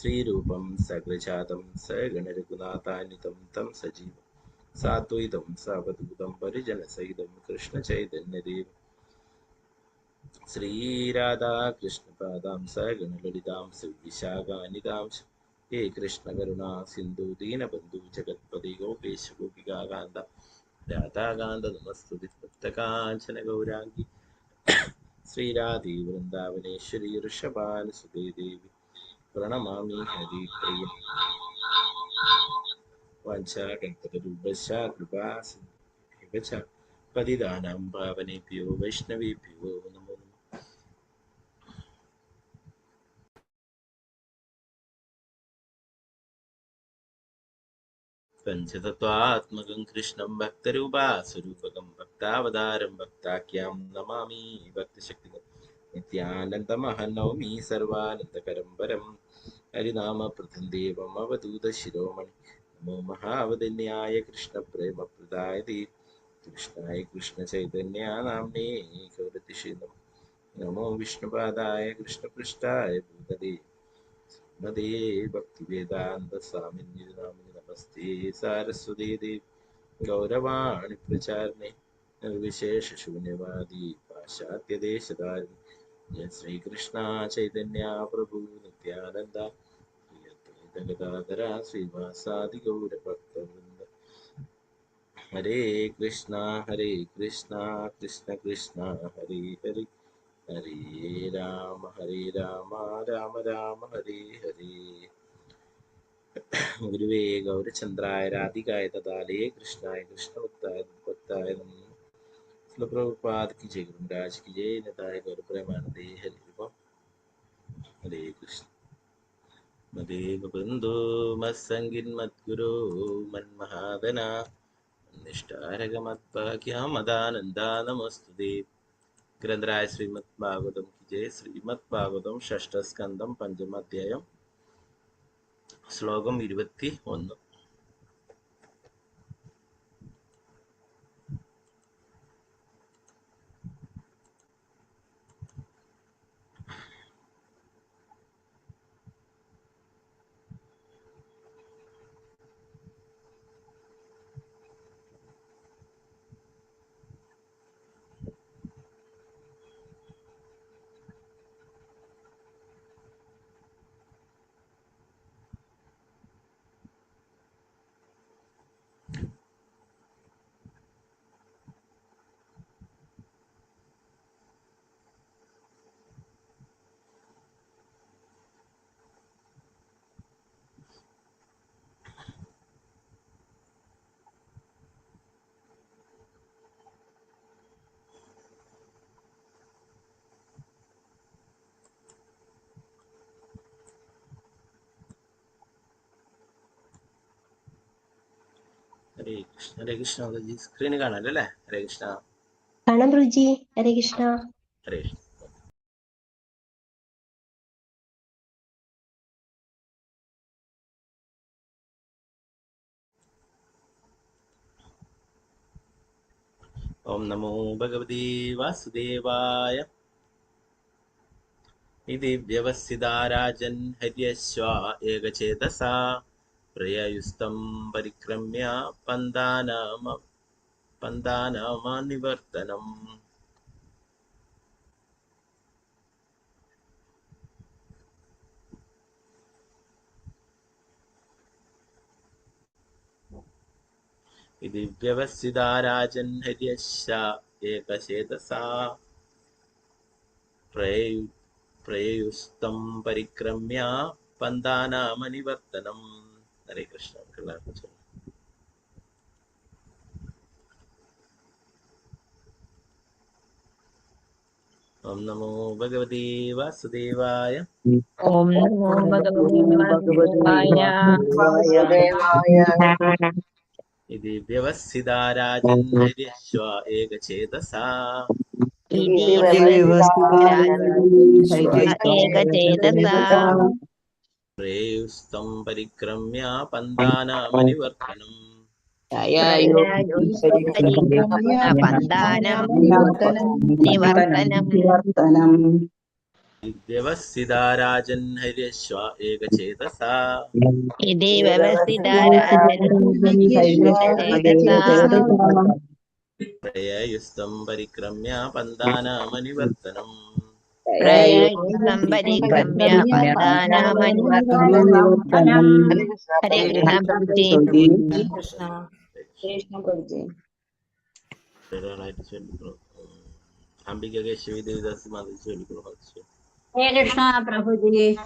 ശ്രീരൂപം സകൃജാതം സഗണരഘുനാഥാന്വിതം തം സജീവം സാദ്വൈതം സാവധൂതം പരിജനസഹിതം കൃഷ്ണചൈതന്യദേവം ശ്രീരാധാകൃഷ്ണപാദാം സഗണലളിതാം ശ്രീവിശാഖാനിതാം ഹേ കൃഷ്ണകരുണാ സിന്ധു ദീനബന്ധു ജഗത്പതി ഗോപേശ ഗോപികാകാന്ത രാധാകാന്ത നമസ്തുതി ഭക്തകാഞ്ചന ഗൗരാംഗി ശ്രീരാധേ വൃന്ദാവനേശ്വരി ഋഷഭാനുസുതേ ദേവി പ്രണമാമി ഹരിപ്രിയ വാഞ്ചാകൽപതരൂപശ കൃപാസിന്ധുഭ്യശ്ച പതിതാനാം പാവനേഭ്യോ വൈഷ്ണവേഭ്യോ നമോ നമഃ. പഞ്ചതത്വാത്മകം കൃഷ്ണം ഭക്തരൂപാസ്വരൂപകം ഭക്താവതാരം ഭക്താഖ്യാം നമാമി ഭക്തശക്തികം നിത്യാനന്ദമഹം നൗമി സർവാനന്ദകരം വരം ഹരിനാമപ്രദം ദേവം അവധൂത ശിരോമണി നമോ മഹാവദന്യായ കൃഷ്ണപ്രേമപ്രദായ കൃഷ്ണായ കൃഷ്ണചൈതന്യ നാമ്നേ ഗൗരതിഷേ നമോ വിഷ്ണുപാദായ കൃഷ്ണപൃഷ്ഠായ ഭൂതലേ മദേ ഭക്തിവേദാന്ത സ്വാമിനി നമസ്തേ സാരസ്വതീ ദേവി ഗൗരവാണി പ്രചാരണേ നിർവിശേഷ ശൂന്യവാദി പാശ്ചാത്യദേശധാരി ജയ ശ്രീകൃഷ്ണ ചൈതന്യ പ്രഭു നിത്യാനന്ദ ഗദാധര ശ്രീവാസാദി ഗൗരഭക്തവൃന്ദ. ഹരേ കൃഷ്ണ കൃഷ്ണ കൃഷ്ണ ഹരേ ഹരി ഹരേ രാമ രാമ രാമ ഹരേ ഹരേ. ഗുരുവേ ഗൗരചന്ദ്രായ രാധികായ തദാലേ കൃഷ്ണായ കൃഷ്ണഭക്തായ ഭക്തായ നമോ പ്രഭുപാദ് की जय, गुरुराज की जय, नताय गौर प्रेमानंदे हरि ओम. हरे कृष्ण. मदेव बंधो मत्संगिन मद्गुरो मन्महादना निष्ठारग मद्भाग्या मदानंदा नमस्तुते. ഗ്രന്ഥരായ ശ്രീമദ് ഭാഗവതം की जय. ശ്രീമദ് ഭാഗവതം ഷഷ്ഠസ്കന്ധം പഞ്ചമ അധ്യായം ശ്ലോകം 21. ഹരേ കൃഷ്ണ. ഹരേ കൃഷ്ണ. സ്ക്രീന് കാണാല്ലോ അല്ലേ? ഹരേ കൃഷ്ണ. കാണാം പ്രഭുജി. ഹരേ കൃഷ്ണ. ഹരേ കൃഷ്ണ. ഓം നമോ ഭഗവതേ വാസുദേവായ. ഇതി വ്യവസ്ഥിതാ രാജൻ ഹര്യശ്വ ഏകചേതസാ പ്രയയുസ്തം പരിക്രമ്യ പന്താനാമനിവർത്തനം. ഇതി വ്യവസ്ഥിതാ രാജൻ ഹര്യശ്വ ഏകചേതസാ പ്രയയുസ്തം പരിക്രമ്യ പന്താനാമനിവർത്തനം. ഹരേ കൃഷ്ണ. ഓം നമോ ഭഗവതേ വാസുദേവായ. ഓം നമോ ഭഗവതേ വാസുദേവായ. ഇതി വ്യവസ്ഥിതാ രാജൻ ഹര്യശ്വ ഏകചേതസാ പ്രേയുസ്തം പരിക്രമ്യ പന്താനാമനിവർത്തനം. നിവർത്തനം. व्यवस्थिता राजन् हर्यश्व एकचेतसा इति व्यवस्थिता राजन् हर्यश्व प्रययुस्तं परिक्रम्य पन्थानामनिवर्तनम् प्रययुस्तं परिक्रम्य पन्थानामनिवर्तनम्। हरे कृष्ण प्रभुजी। कृष्ण कृष्ण प्रभुजी। अंबिका केशवी देवदासी माता चलिए। हरे कृष्ण प्रभुजी।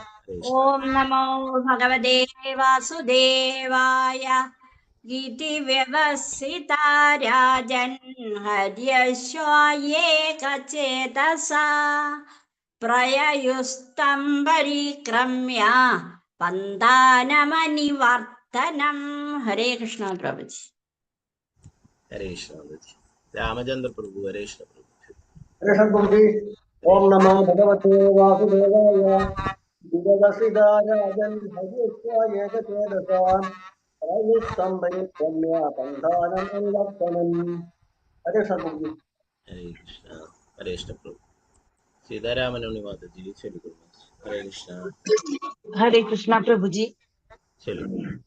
ओम नमो भगवते वासुदेवाय इति व्यवसिता राजन् हर्यश्वायेकचेतसा प्रययुस्तं परिक्रम्य पन्थानमनिवर्तनम्। हरे कृष्ण प्रभुजी। हरे कृष्ण रामचंद्र प्रभु हरे कृष्ण प्रभु। कृष्ण प्रभु। ओम नमो भगवते वासुदेवाय दिव्यवसिता राजन् हरिष्वाय एकचेतसा प्रयुक्तं परिक्रम्य पन्थानम् अनिवर्तनम्। हरे कृष्ण प्रभु। हरे कृष्ण प्रभु। सीतारामन माता जी चलिए। हरे कृष्ण। हरे कृष्णा प्रभु जी। चलिए।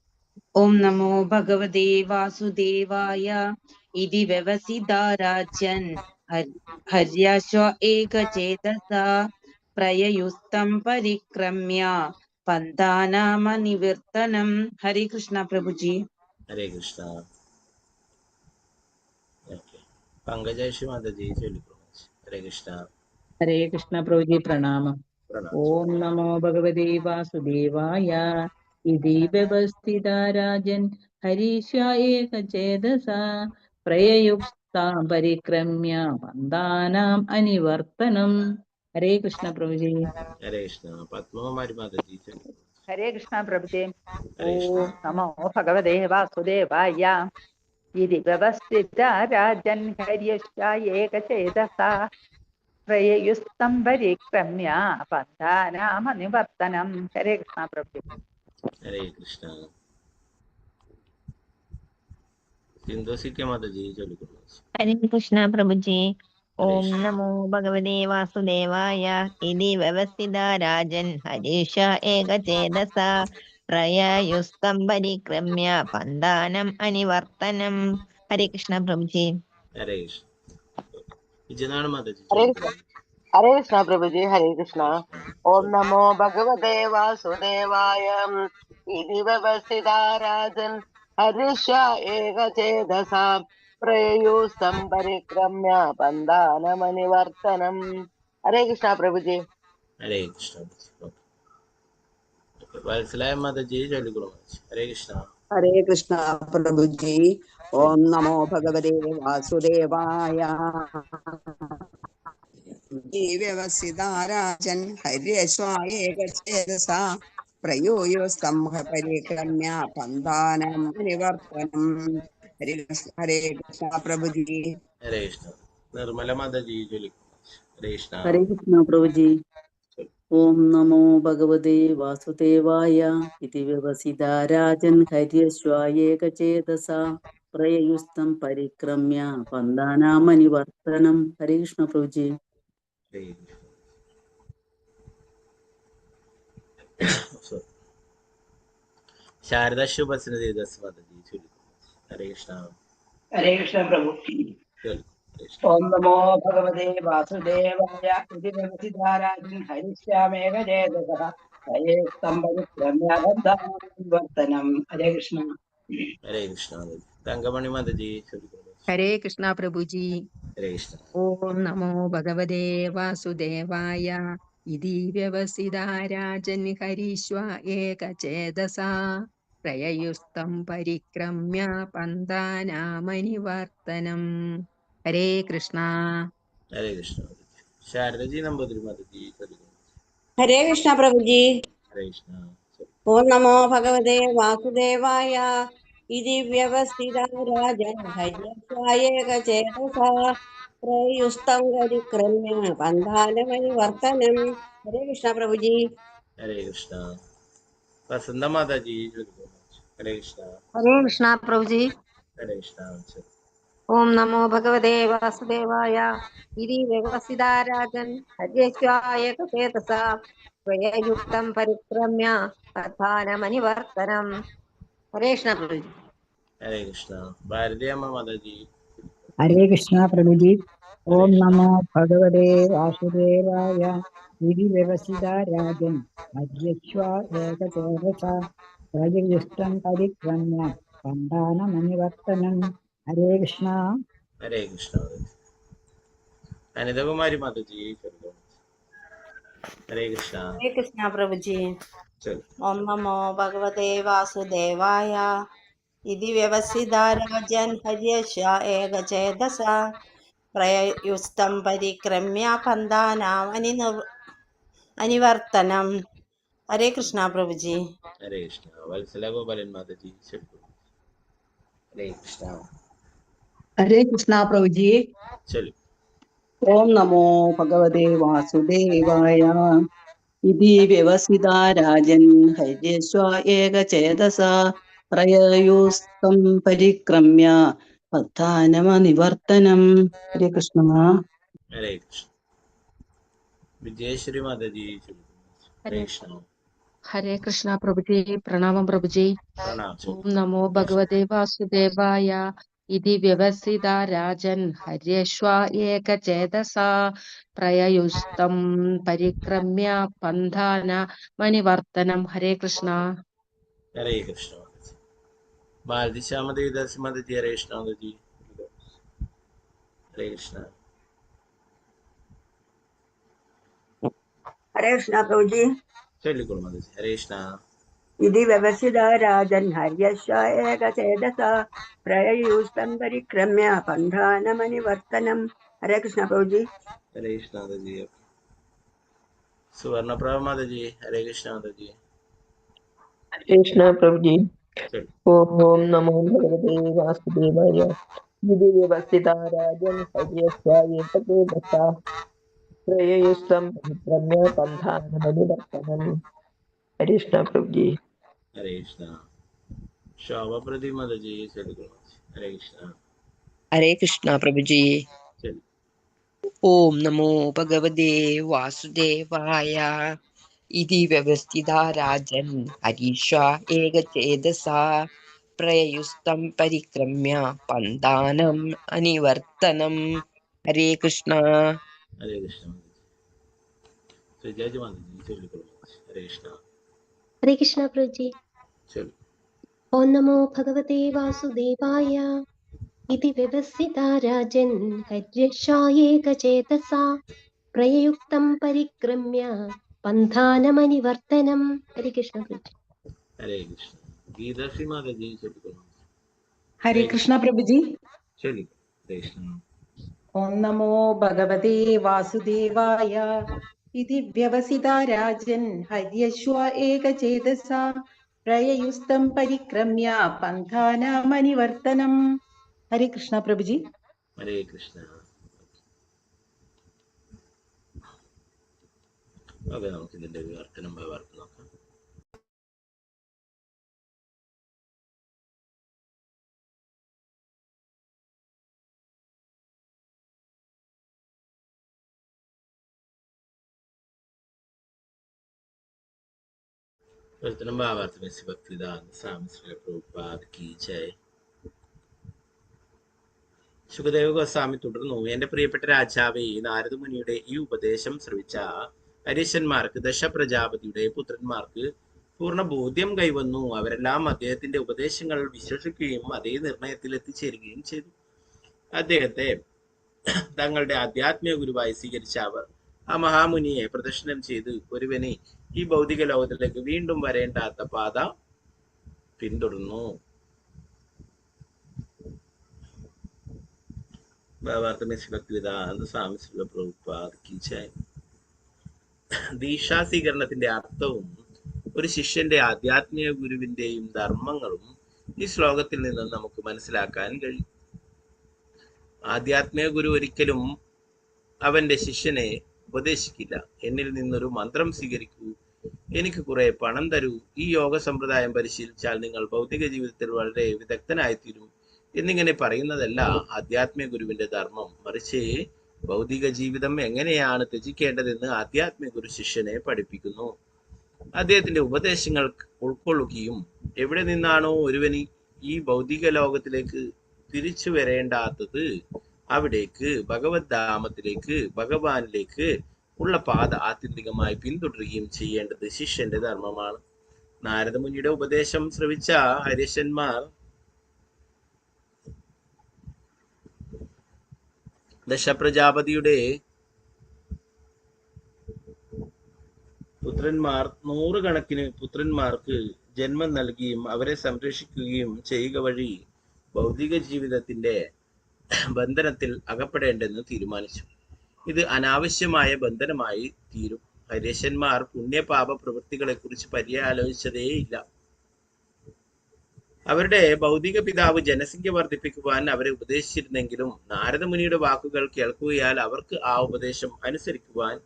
ओम नमो भगवते वासुदेवाय इति व्यवसिता राजन् हर्यश्व एकचेतसा प्रययुस्तं परिक्रम्य पन्थानामनिवर्तनम्। हरे कृष्णा प्रभु जी। हरे कृष्ण। पंकज माता जी चलिए। हरे कृष्ण। हरे कृष्ण प्रभु जी प्रणाम। प्रणाम। ओम नमो भगवते वासुदेवाय इति व्यवस्थिता राजन् हरीष्या एकचेतसा प्रययुक्तां परिक्रम्य पन्थानाम् अनिवर्तनम्। हरे कृष्ण प्रभु जी। हरे कृष्ण। पद्मकुमारी माता जी चलिए। हरे कृष्ण प्रभुते। हरे कृष्ण। ओम नमो भगवते वासुदेवाय इति व्यवस्थिता राजन् हर्यश्वाय एकचेतसा प्रययुस्तं परिक्रम्य पन्थानामनिवर्तनम्। हरे कृष्ण प्रभु। हरे कृष्ण। सिंधु के माता जी चलिए। हरे कृष्ण प्रभुजी। हरे ओम नमो भगवते वासुदेवाय इति व्यवस्थिता राजन् हरीश एकचेतसा प्रययुस्तं परिक्रम्य पन्थानम् अनिवर्तनम्। हरे कृष्ण प्रभुजी। हरे कृष्ण। विजयनारायण माता जी हरे चलिए। कृष्ण। हरे कृष्ण प्रभु जी। हरे हरे कृष्ण। कृष्ण। ओम चलिए। नमो भगवते वासुदेवाय इति व्यवस्थिता राजन् हरिष्या एकचेतसा प्रयुस्तं परिक्रम्य पन्थानमनिवर्तनम्। हरे कृष्ण प्रभु जी। हरे कृष्ण। वत्सलाय माता जी चलिए। हरे कृष्ण। हरे कृष्ण प्रभु जी। ओम नमो भगवते वासुदेवाय व्यवसिता राजन् हर्यश्वाय एकचेतसा प्रयूयोस्तं परिक्रम्य पन्थानम् निवर्तनम्। हरे कृष्ण प्रभु जी। हरे कृष्ण। निर्मला माता जी चलिए। हरे कृष्ण। हरे कृष्ण प्रभु जी। ओम नमो भगवते वासुदेवाय इति व्यवसिता राजन् हर्यश्वाय एकचेतसा प्रययुस्तं परिक्रम्य पन्थानामनिवर्तनम्। हरे कृष्ण प्रभु जी। हरे कृष्ण। शारदा शुभ देवदास माता जी चलिए। हरे कृष्ण। हरे कृष्ण प्रभु। चलिए। हरे कृष्ण। ओम नमो भगवते वासुदेवाय इति व्यवस्थिता राजन् हरिष्यामेकचेतसः प्रयुक्तं परिक्रम्य पन्थानमनिवर्तनम्। हरे कृष्ण। हरे कृष्ण। तंगमणि माता जी चलिए। हरे कृष्णा प्रभु जी। हरे कृष्ण। ओम नमो भगवते वासुदेवाय इति व्यवसिता राजन् हरीश्वा एकचेतसा प्रययुस्तं परिक्रम्य पन्थानामनिवर्तनम्। हरे कृष्णा। हरे कृष्ण। शारदा जी नंबर माता जी चलिए। हरे कृष्ण प्रभु जी। हरे कृष्ण। ओम नमो भगवते वासुदेवाय इति व्यवस्थिता राजन् हर्यश्वाय एकचेतसा प्रयुस्तं परिक्रम्य पन्थानमनिवर्तनम्। हरे कृष्ण प्रभु जी। हरे कृष्ण। वसंत माता जी चलिए। हरे कृष्ण। हरे कृष्णा प्रभु जी। हरे कृष्ण। ഓം നമോ ഭഗവതേ വാസുദേവായ ഇതി വ്യവസിതാ രാജൻ ഹര്യശ്വായേകചേതസാ പ്രയയുക്തം പരിക്രമ്യ പ്രധാനമനിവർത്തനം. ഹരേ കൃഷ്ണ പ്രഭുജി. ഹരേ കൃഷ്ണ. ഭാരതി അമ്മ മാതാജി. ഹരേ കൃഷ്ണ പ്രഭുജി. ഹരേ ഓം കൃഷ്ണ. നമോ ഭഗവതേ വാസുദേവായ ഇതി വ്യവസിത രാജൻ ഹര്യശ്വ ഏകചേതസ പ്രജയുഷ്ടം പരിക്രമ്യ സന്താനമനിവർത്തനം. ഹരേ കൃഷ്ണ. ഹരേ കൃഷ്ണ. അനിതകുമാരി മാതാജി. ഹരേ കൃഷ്ണ. ഹരേ കൃഷ്ണ പ്രഭുജി. ചൊല്ലു. ഓം നമോ ഭഗവതേ വാസുദേവായ ഇതി വ്യവസിതാ രാജൻ ഹര്യശ്വ ഏകചേതസ പ്രയയുസ്തം പരിക്രമ്യ പന്ഥാനാമനിവർത്തനം. ഹരേ കൃഷ്ണ പ്രഭുജി. ഹരേ കൃഷ്ണ. വത്സല ഗോപാലൻ മാതാജി. ചൊല്ലു. ഹരേ കൃഷ്ണ. ഹരേ കൃഷ്ണ പ്രഭുജി. ചൊല്ലു. ഓം നമോ ഭഗവതേ വാസുദേവായ ഇതി വ്യവസിതാ രാജൻ ഹര്യശ്വ ഏകചേതസ പ്രയയുസ്തം പരിക്രമ്യ പദ്ധാനമനിവർത്തനം. ഹരേ കൃഷ്ണ. ഹരേ കൃഷ്ണ. വിജയേശ്വരി മാതാജി. ചൊല്ലു. ഹരേ കൃഷ്ണ. ഹരേ കൃഷ്ണ പ്രഭുജി. പ്രണാമം പ്രഭുജി. പ്രണാം. ഓം നമോ ഭഗവതേ വാസുദേവായ ഇതി വ്യവസിതാ രാജൻ ഹര്യശ്വ ഏകചേതസാ പ്രയയുസ്തം പരിക്രമ്യ പന്ഥാനമനിവർത്തനം. ഹരേ കൃഷ്ണ. ഹരേ കൃഷ്ണ. മാലതി ശ്യാമദേവി ദാസി മാതാജി. ഹരേ കൃഷ്ണ മാതാജി. ഹരേ കൃഷ്ണ. ഹരേ കൃഷ്ണ പ്രഭുജി. ചൊല്ലിക്കോളൂ മാതാജി. ഹരേ കൃഷ്ണ. ഇതി വ്യവസിത രാജൻ ഹര്യശ്വ ഏകചേതസ പ്രയയുസ്തം പരിക്രമ്യ പന്ഥാനമനിവർത്തനം. ഹരേ കൃഷ്ണ പ്രഭുജി. ഹരേ കൃഷ്ണ മാതാജി. സുവർണപ്രഭ മാതാജി. ഹരേ കൃഷ്ണ മാതാജി. ഹരേ കൃഷ്ണ പ്രഭുജി. ചൊല്ലു. ഓം നമോ ഭഗവതേ വാസുദേവായ ഇതി വ്യവസിതാ രാജൻ ഹര്യശ്വ ഏകചേതസ പ്രയയുസ്തം പരിക്രമ്യ പന്ഥാനമനിവർത്തനം. ഹരേ കൃഷ്ണ പ്രഭുജി. ഹരേ കൃഷ്ണ. ശോഭ പ്രദീപ് മാതാജി. ചൊല്ലിക്കോളൂ. ഹരേ കൃഷ്ണ. ഹരേ കൃഷ്ണ പ്രഭുജി. ചൊല്ലു. ഓം നമോ ഭഗവതേ വാസുദേവായ ഇതി വ്യവസ്ഥിതാ രാജൻ ഹരീശ്വ ഏകചേതസ പ്രയയുസ്തം പരിക്രമ്യ പന്ഥാനം അനിവർത്തനം. ഹരേ കൃഷ്ണ. ഹരേ കൃഷ്ണ. സുജാജി മാതാജി. ചൊല്ലിക്കോളൂ. ഹരേ കൃഷ്ണ. ഹരേ കൃഷ്ണ പ്രഭുജി. ചൊല്ലു. ഓം നമോ ഭഗവതേ വാസുദേവായ ഇതി വ്യവസിതാ രാജൻ ഹര്യശ്വായേകചേതസാ പ്രയയുക്തം പരിക്രമ്യ പന്ഥാനമനിവർത്തനം. ഹരേ കൃഷ്ണ പ്രഭുജി. ഹരേ കൃഷ്ണ. ഗീതാശ്രീ മാതാജി. ചൊല്ലിക്കോളൂ. ഹരേ കൃഷ്ണ പ്രഭുജി. ചൊല്ലിക്കോളൂ. ഹരേ കൃഷ്ണ. ഓം നമോ ഭഗവതേ വാസുദേവായ ഇതി വ്യവസിതാ രാജൻ ഹര്യശ്വ ഏകചേതസാ പ്രയയുസ്തം പരിക്രമ്യ പന്ഥാനമനിവർത്തനം. ഹരേ കൃഷ്ണ പ്രഭുജി. ഹരേ കൃഷ്ണ. ഓക്കെ, നമുക്ക് ഇതിന്റെ വിവർത്തനം നോക്കാം. विवर्तन भावार्थ में से भक्तिदान स्वामी श्री प्रभुपाद की जय. സുഖദേവ ഗോസ്വാമി തുടർന്നു. എന്റെ പ്രിയപ്പെട്ട രാജാവേ, നാരദ മുനിയുടെ ഈ ഉപദേശം ശ്രവിച്ച ഹരീശന്മാർക്ക് ദശപ്രജാപതിയുടെ പുത്രന്മാർക്ക് പൂർണ്ണ ബോധ്യം കൈവന്നു. അവരെല്ലാം അദ്ദേഹത്തിന്റെ ഉപദേശങ്ങൾ വിശ്വസിക്കുകയും അതേ നിർണയത്തിൽ എത്തിച്ചേരുകയും ചെയ്തു. അദ്ദേഹത്തെ തങ്ങളുടെ ആധ്യാത്മിക ഗുരുവായി സ്വീകരിച്ച അവർ ആ മഹാമുനിയെ പ്രദക്ഷിണം ചെയ്ത് ഒരുവനെ ഈ ഭൗതിക ലോകത്തിലേക്ക് വീണ്ടും വരേണ്ടാത്ത പാത പിന്തുടർന്നു. ദീക്ഷാസ്വീകരണത്തിന്റെ അർത്ഥവും ഒരു ശിഷ്യന്റെ ആധ്യാത്മിക ഗുരുവിന്റെയും ധർമ്മങ്ങളും ഈ ശ്ലോകത്തിൽ നിന്ന് നമുക്ക് മനസ്സിലാക്കാൻ കഴിയും. ആധ്യാത്മിക ഗുരു ഒരിക്കലും അവന്റെ ശിഷ്യനെ ഉപദേശിക്കില്ല, എന്നിൽ നിന്നൊരു മന്ത്രം സ്വീകരിക്കൂ, എനിക്ക് കുറെ പണം തരൂ, ഈ യോഗ സമ്പ്രദായം പരിശീലിച്ചാൽ നിങ്ങൾ ഭൗതിക ജീവിതത്തിൽ വളരെ വിദഗ്ധനായിത്തീരും എന്നിങ്ങനെ പറയുന്നതല്ല ആധ്യാത്മിക ഗുരുവിന്റെ ധർമ്മം. മറിച്ച് ഭൗതിക ജീവിതം എങ്ങനെയാണ് ത്യജിക്കേണ്ടതെന്ന് ആധ്യാത്മിക ഗുരു ശിഷ്യനെ പഠിപ്പിക്കുന്നു. അദ്ദേഹത്തിന്റെ ഉപദേശങ്ങൾ ഉൾക്കൊള്ളുകയും എവിടെ നിന്നാണോ ഒരുവന് ഈ ഭൗതിക ലോകത്തിലേക്ക് തിരിച്ചു വരേണ്ടാത്തത് അവിടേക്ക് ഭഗവത് ധാമത്തിലേക്ക് ഭഗവാനിലേക്ക് ഉള്ള പാത ആത്യന്തികമായി പിന്തുടരുകയും ചെയ്യേണ്ടത് ശിഷ്യന്റെ ധർമ്മമാണ്. നാരദമുനിയുടെ ഉപദേശം ശ്രവിച്ച ഹരിശന്മാർ ദശപ്രജാപതിയുടെ പുത്രന്മാർ 100 കണക്കിന് പുത്രന്മാർക്ക് ജന്മം നൽകുകയും അവരെ സംരക്ഷിക്കുകയും ചെയ്യുക വഴി ഭൗതിക ജീവിതത്തിന്റെ ബന്ധനത്തിൽ അകപ്പെടേണ്ടെന്ന് തീരുമാനിച്ചു. ഇത് അനാവശ്യമായ ബന്ധനമായി തീരും. ഹരീശന്മാർ പുണ്യപാപ പ്രവൃത്തികളെ കുറിച്ച് പര്യാലോചിച്ചതേയില്ല. അവരുടെ ഭൗതിക പിതാവ് ജനസംഖ്യ വർദ്ധിപ്പിക്കുവാൻ അവരെ ഉപദേശിച്ചിരുന്നെങ്കിലും നാരദമുനിയുടെ വാക്കുകൾ കേൾക്കുകയാൽ അവർക്ക് ആ ഉപദേശം അനുസരിക്കുവാൻ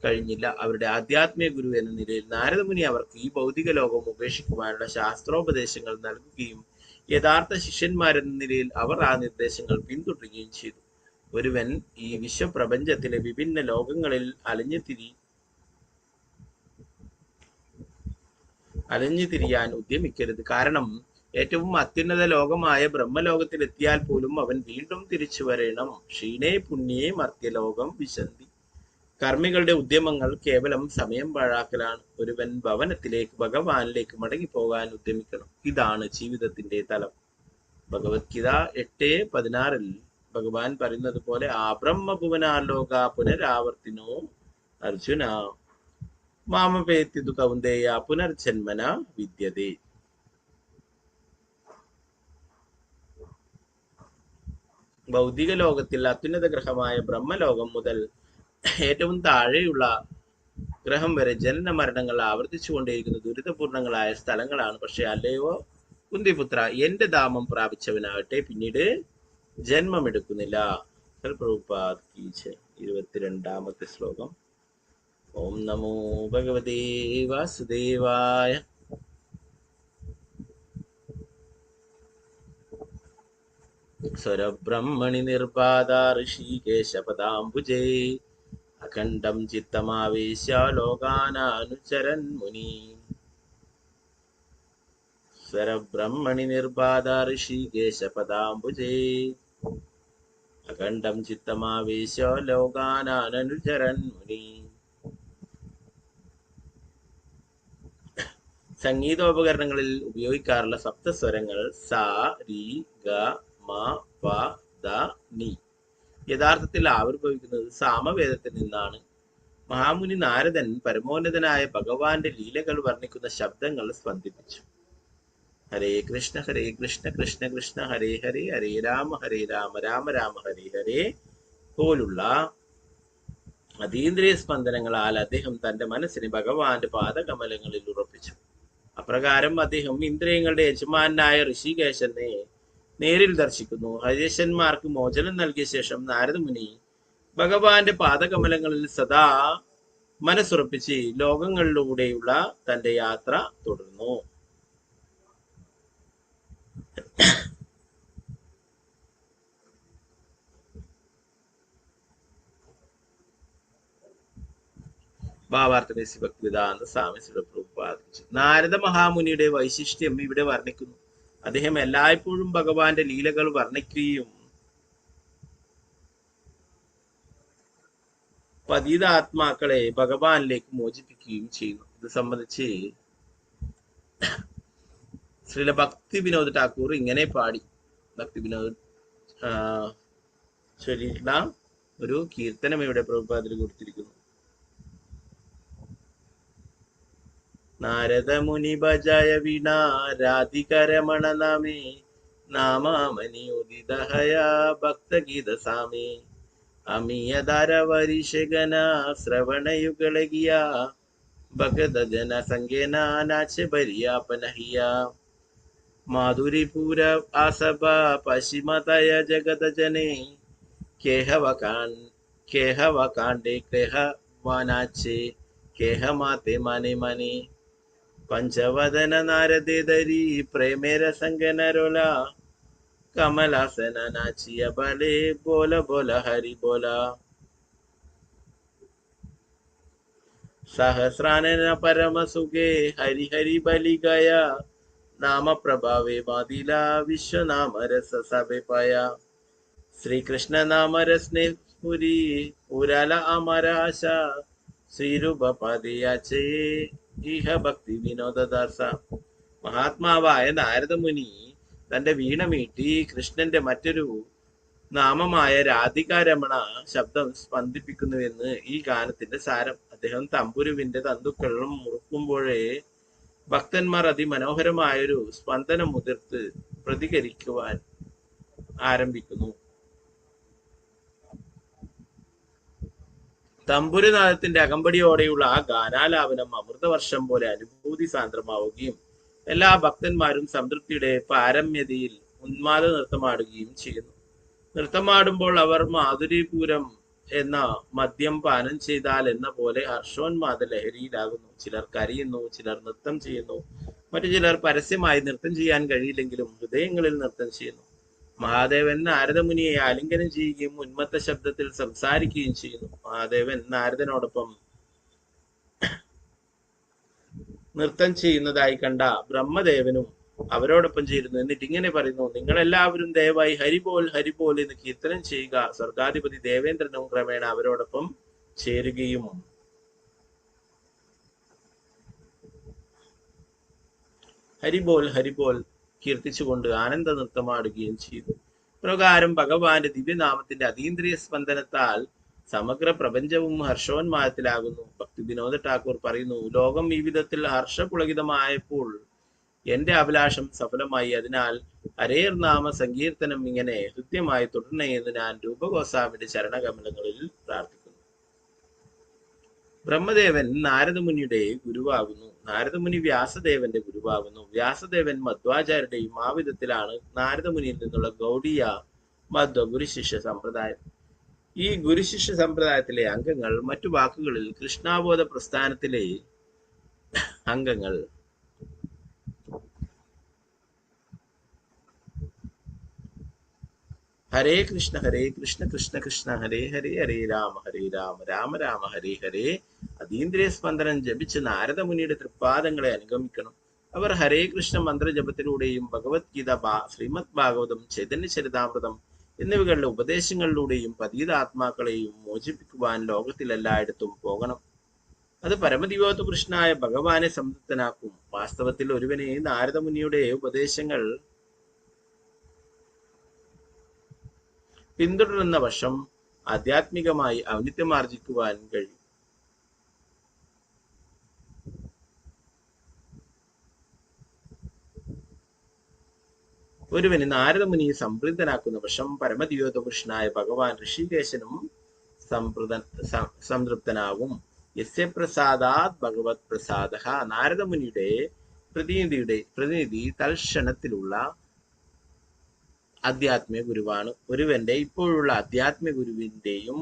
കഴിഞ്ഞില്ല. അവരുടെ ആധ്യാത്മിക ഗുരു എന്ന നിലയിൽ നാരദമുനി അവർക്ക് ഈ ഭൗതിക ലോകം ഉപേക്ഷിക്കുവാനുള്ള ശാസ്ത്രോപദേശങ്ങൾ നൽകുകയും യഥാർത്ഥ ശിഷ്യന്മാരെന്ന നിലയിൽ അവർ ആ നിർദ്ദേശങ്ങൾ പിന്തുടരുകയും ചെയ്തു. ഒരുവൻ ഈ വിശ്വപ്രപഞ്ചത്തിലെ വിഭിന്ന ലോകങ്ങളിൽ അലഞ്ഞു തിരിയാൻ ഉദ്യമിക്കരുത്. കാരണം ഏറ്റവും അത്യുന്നത ലോകമായ ബ്രഹ്മലോകത്തിൽ എത്തിയാൽ പോലും അവൻ വീണ്ടും തിരിച്ചു വരണം. ക്ഷീണേ പുണ്യേ മർത്യലോകം വിശന്തി. കർമ്മികളുടെ ഉദ്യമങ്ങൾ കേവലം സമയം പാഴാക്കലാണ്. ഒരുവൻ ഭവനത്തിലേക്ക് ഭഗവാനിലേക്ക് മടങ്ങിപ്പോകാൻ ഉദ്യമിക്കണം. ഇതാണ് ജീവിതത്തിന്റെ തലം. ഭഗവത്ഗീത 8:16 ഭഗവാൻ പറയുന്നത് പോലെ ആബ്രഹ്മഭുവനാലോക പുനരാവർത്തിനോ അർജുന മാമപേത്യതു കൗന്ദേയ പുനർജന്മന വിദ്യതേ. ഭൗതിക ലോകത്തിൽ അത്യുന്നത ഗ്രഹമായ ബ്രഹ്മലോകം മുതൽ ഏറ്റവും താഴെയുള്ള ഗ്രഹം വരെ ജനന മരണങ്ങൾ ആവർത്തിച്ചുകൊണ്ടേയിരിക്കുന്ന ദുരിതപൂർണങ്ങളായ സ്ഥലങ്ങളാണ്. പക്ഷെ അല്ലയോ കുന്തിപുത്ര, എന്റെ ധാമം പ്രാപിച്ചവനാകട്ടെ പിന്നീട് ജന്മമെടുക്കുന്നില്ല. 22ാമത്തെ ശ്ലോകം. ഓം നമോ ഭഗവതേ വാസുദേവായ. സ്വരബ്രഹ്മണി നിർബാധ ഋഷികേശപദാംബുജേ അഖണ്ഡം ചിത്തമാവേശ്യ ലോകാനാനുചരൻ മുനി. സ്വരബ്രഹ്മണി നിർബാധ ഋഷികേശപദാംബുജേ അഖണ്ഡം ചിത്തമാവേശ്യ ലോകാനാനുചരൻ മുനി. സംഗീതോപകരണങ്ങളിൽ ഉപയോഗിക്കാറുള്ള സപ്തസ്വരങ്ങൾ സ, രി, ഗ, മ, പ, ദ, നി യഥാർത്ഥത്തിൽ ആവിർഭവിക്കുന്നത് സാമവേദത്തിൽ നിന്നാണ്. മഹാമുനി നാരദൻ പരമോന്നതനായ ഭഗവാന്റെ ലീലകൾ വർണ്ണിക്കുന്ന ശബ്ദങ്ങൾ സ്പന്ദിപ്പിച്ചു. ഹരേ കൃഷ്ണ കൃഷ്ണ കൃഷ്ണ ഹരേ ഹരേ, ഹരേ രാമ രാമ രാമ ഹരേ ഹരേ പോലുള്ള അതീന്ദ്രിയ സ്പന്ദനങ്ങളാൽ അദ്ദേഹം തന്റെ മനസ്സിനെ ഭഗവാന്റെ പാദകമലങ്ങളിൽ ഉറപ്പിച്ചു. അപ്രകാരം അദ്ദേഹം ഇന്ദ്രിയങ്ങളുടെ യജമാനായ ഋഷികേശനെ നേരിൽ ദർശിക്കുന്നു. ഹരീശന്മാർക്ക് മോചനം നൽകിയ ശേഷം നാരദമുനി ഭഗവാന്റെ പാദകമലങ്ങളിൽ സദാ മനസ്സുറപ്പിച്ച് ലോകങ്ങളിലൂടെയുള്ള തന്റെ യാത്ര തുടർന്നു. ഭാവാർത്ഥദേശി ഭക്തിവേദാന്ത സ്വാമി പ്രഭുപാദിച്ചു. നാരദ മഹാമുനിയുടെ വൈശിഷ്ട്യം ഇവിടെ വർണ്ണിക്കുന്നു. അദ്ദേഹം എല്ലായ്പ്പോഴും ഭഗവാന്റെ ലീലകൾ വർണ്ണിക്കുകയും പതിതാത്മാക്കളെ ഭഗവാനിലേക്ക് മോചിപ്പിക്കുകയും ചെയ്യുന്നു. ഇത് സംബന്ധിച്ച് ശ്രീല ഭക്തി വിനോദ് ഠാക്കൂർ ഇങ്ങനെ പാടി. ഭക്തി വിനോദ് ചൊല്ലിയിട്ടുള്ള ഒരു കീർത്തനം ഇവിടെ പ്രഭുപാദിൽ കൊടുത്തിരിക്കുന്നു. നാരദ മുനി ഭജയ വീണാ രാധികരമണ നാമേ നാമാമനി ഉദിതഹയ ഭക്തഗീത സാമേ അമിയധാര വരിഷഗന ശ്രവണയുഗളകിയ ഭഗത ജന സംഗേന നാച്ച ബരിയാപനഹിയ മാധുരിപൂര ആസഭ പശ്ചിമതയ ജഗത ജനെ കേഹവകാണ്ഡേ കേഹവാനാച്ചേ കേഹമാത്തെ മനെ മനെ പഞ്ചവദന നാരദേ ധരി പ്രേമേര സംഗനരോല കമലാസന നാച്ചിയ ബലേ ബോല ബോല ഹരി ബോല. സഹസ്രാനന പരമസുഖേ ഹരി ഹരി ബലി ഗയ. നാമ പ്രഭാവേ മാതില വിശ്വനാമ രസ സഭെ പായ. ശ്രീകൃഷ്ണ നാമ രസ്നെ പുരി പുരല അമരാശ. ശ്രീരൂപ പതിയാച്ചേ ഇഹ ഭക്തി വിനോദദാസ. മഹാത്മാവായ നാരദമുനി തന്റെ വീണമീട്ടി കൃഷ്ണന്റെ മറ്റൊരു നാമമായ രാധികാരമണ ശബ്ദം സ്പന്ദിപ്പിക്കുന്നുവെന്ന് ഈ ഗാനത്തിന്റെ സാരം. അദ്ദേഹം തമ്പുരുവിന്റെ തന്തുക്കളും മുറുക്കുമ്പോഴേ ഭക്തന്മാർ അതിമനോഹരമായൊരു സ്പന്ദനം മുതിർത്ത് പ്രതികരിക്കുവാൻ ആരംഭിക്കുന്നു. തമ്പുരുനാഥത്തിന്റെ അകമ്പടിയോടെയുള്ള ആ ഗാനാലാപനം അമൃതവർഷം പോലെ അനുഭൂതി സാന്ദ്രമാവുകയും എല്ലാ ഭക്തന്മാരും സംതൃപ്തിയുടെ പാരമ്യതയിൽ ഉന്മാദ നൃത്തമാടുകയും ചെയ്യുന്നു. നൃത്തമാടുമ്പോൾ അവർ മാധുരീപൂരം എന്ന മദ്യം പാനം ചെയ്താൽ എന്ന പോലെ ഹർഷോന്മാദ ലഹരിയിലാകുന്നു. ചിലർ കരയുന്നു, ചിലർ നൃത്തം ചെയ്യുന്നു, മറ്റു ചിലർ പരസ്യമായി നൃത്തം ചെയ്യാൻ കഴിയില്ലെങ്കിലും ഹൃദയങ്ങളിൽ നൃത്തം ചെയ്യുന്നു. മഹാദേവൻ നാരദമുനിയെ ആലിംഗനം ചെയ്യുകയും ഉന്മത്ത ശബ്ദത്തിൽ സംസാരിക്കുകയും ചെയ്യുന്നു. മഹാദേവൻ നാരദനോടൊപ്പം നൃത്തം ചെയ്യുന്നതായി കണ്ട ബ്രഹ്മദേവനും അവരോടൊപ്പം ചേരുന്നു. എന്നിട്ട് ഇങ്ങനെ പറയുന്നു: നിങ്ങളെല്ലാവരും ദയവായി ഹരിബോൽ ഹരിബോൽ എന്ന് കീർത്തനം ചെയ്യുക. സ്വർഗാധിപതി ദേവേന്ദ്രനും ക്രമേണ അവരോടൊപ്പം ചേരുകയും ഹരിബോൽ ഹരിബോൽ കീർത്തിച്ചുകൊണ്ട് ആനന്ദ നൃത്തമാടുകയും ചെയ്തു. പ്രകാരം ഭഗവാന്റെ ദിവ്യനാമത്തിന്റെ അതീന്ദ്രിയ സ്പന്ദനത്താൽ സമഗ്ര പ്രപഞ്ചവും ഹർഷോന്മാദത്തിലാകുന്നു. ഭക്തി വിനോദ ഠാക്കൂർ പറയുന്നു: ലോകം ഈ വിധത്തിൽ ഹർഷപുളകിതമായപ്പോൾ എന്റെ അഭിലാഷം സഫലമായി. അതിനാൽ ഹരേർ നാമ സങ്കീർത്തനം ഇങ്ങനെ ഹൃദ്യമായി തുടരണേ എന്ന് ഞാൻ രൂപഗോസ്വാമിയുടെ ചരണകമലങ്ങളിൽ പ്രാർത്ഥിക്കുന്നു. ബ്രഹ്മദേവൻ നാരദമുനിയുടെ ഗുരുവാകുന്നു. നാരദമുനി വ്യാസദേവന്റെ ഗുരുവാകുന്നു. വ്യാസദേവൻ മധ്വാചാര്യരുടെയും. ആ വിധത്തിലാണ് നാരദമുനിയിൽ നിന്നുള്ള ഗൗഡീയ മധ്വ ഗുരുശിഷ്യ സമ്പ്രദായം. ഈ ഗുരുശിഷ്യ സമ്പ്രദായത്തിലെ അംഗങ്ങൾ, മറ്റു വാക്കുകളിൽ കൃഷ്ണാബോധ പ്രസ്ഥാനത്തിലെ അംഗങ്ങൾ. ഹരേ കൃഷ്ണ കൃഷ്ണ കൃഷ്ണ ഹരേ ഹരേ, ഹരേ രാമ രാമ രാമ ഹരേ ഹരേ. അതീന്ദ്രിയ സ്പന്ദനം ജപിച്ച് നാരദമുനിയുടെ തൃപ്പാദങ്ങളെ അനുഗമിക്കണം. അവർ ഹരേ കൃഷ്ണ മന്ത്രജപത്തിലൂടെയും ഭഗവത്ഗീത, ശ്രീമദ് ഭാഗവതം, ചൈതന്യ ചരിതാമൃതം എന്നിവകളുടെ ഉപദേശങ്ങളിലൂടെയും പതീതാത്മാക്കളെയും മോചിപ്പിക്കുവാൻ ലോകത്തിലെല്ലായിടത്തും പോകണം. അത് പരമദിവ്യോത്ത കൃഷ്ണനായ ഭഗവാനെ സംതൃപ്തനാക്കും. വാസ്തവത്തിൽ ഒരുവനെ നാരദമുനിയുടെ ഉപദേശങ്ങൾ പിന്തുടരുന്ന വശം ആധ്യാത്മികമായി ഔന്നിത്യമാർജിക്കുവാൻ കഴിയും. ഒരുവന് നാരദമുനിയെ സംപ്രീതനാക്കുന്ന വശം പരമദിവ്യോത്ത കൃഷ്ണനായ ഭഗവാൻ ഋഷികേശനും സംതൃപ്തനാകും. യസ്യ പ്രസാദാത് ഭഗവത് പ്രസാദ. നാരദമുനിയുടെ പ്രതിനിധി തൽക്ഷണത്തിലുള്ള ആധ്യാത്മിക ഗുരുവാണ്. ഒരുവന്റെ ഇപ്പോഴുള്ള ആധ്യാത്മിക ഗുരുവിന്റെയും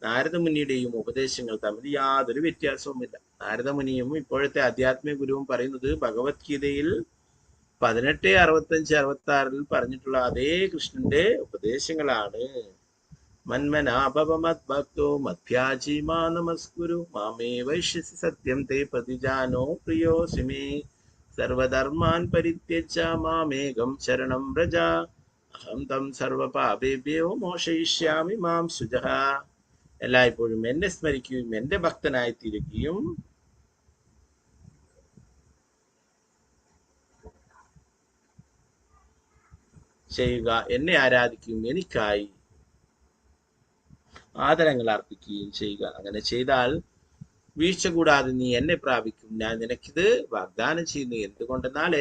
നാരദമുനിയുടെയും ഉപദേശങ്ങൾ തമ്മിൽ യാതൊരു വ്യത്യാസവുമില്ല. നാരദമുനിയും ഇപ്പോഴത്തെ ആധ്യാത്മിക ഗുരുവും പറയുന്നത് ഭഗവത്ഗീതയിൽ 18:65-66 പറഞ്ഞിട്ടുള്ള അതേ കൃഷ്ണന്റെ ഉപദേശങ്ങളാണ്. മന്മനാഭവമദ്ഭക്തോ മധ്യാജി മാ നമസ്കുരു മാമേ വൈശ്യസി സത്യം തേ പ്രതിജാനോ പ്രിയോസി മേ സർവധർമാൻ പരിത്യജ്യ മാമേകം ശരണം വ്രജ അഹം തം സർവപാപേഭ്യോ മോക്ഷയിഷ്യാമി മാം ശുചഃ. എല്ലായ്പ്പോഴും എന്നെ സ്മരിക്കുകയും എന്റെ ഭക്തനായി തീരുകയും ചെയ്യുക. എന്നെ ആരാധിക്കുകയും എനിക്കായി ആദരങ്ങൾ അർപ്പിക്കുകയും ചെയ്യുക. അങ്ങനെ ചെയ്താൽ വീഴ്ച കൂടാതെ നീ എന്നെ പ്രാപിക്കും. ഞാൻ നിനക്കിത് വാഗ്ദാനം ചെയ്യുന്നു. എന്തുകൊണ്ടെന്നാൽ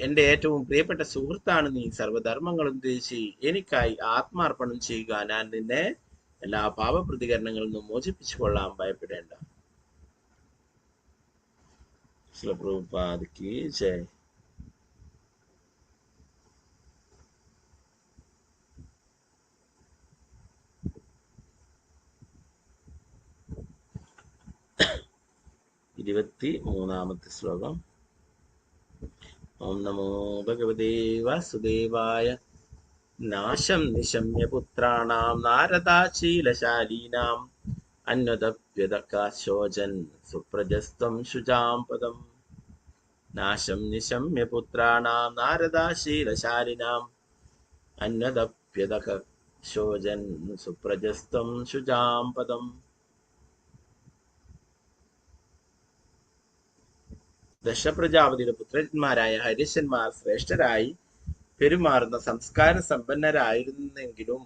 എന്റെ ഏറ്റവും പ്രിയപ്പെട്ട സുഹൃത്താണ് നീ. സർവധർമ്മങ്ങളും ത്യജിച്ച് എനിക്കായി ആത്മാർപ്പണം ചെയ്യുക. ഞാൻ നിന്നെ എല്ലാ പാപപ്രതികരണങ്ങളിൽ നിന്നും മോചിപ്പിച്ചു കൊള്ളാം. ഭയപ്പെടേണ്ട. ശ്രീ പ്രഭുപാദ് കി ജയ്. ഇരുപത്തി മൂന്നാമത്തെ ശ്ലോകം. ഓം നമോ ഭഗവതേ വാസുദേവായ. നാശം നിശമ്യ പുത്രാണാം നാരദാശീലശാലീനാം അന്വതപ്യതകാശോചൻ സുപ്രജസ്ത്വം ശുചാം പദം. നാശം നിശമ്യ പുത്രാണാം നാരദാശീലശാലിനാം അന്വതപ്യതകശോചൻ സുപ്രജസ്ത്വം ശുചാം പദം. ദശപ്രജാപതിയുടെ പുത്രന്മാരായ ഹരിശന്മാർ ശ്രേഷ്ഠരായി പെരുമാറുന്ന സംസ്കാര സമ്പന്നരായിരുന്നെങ്കിലും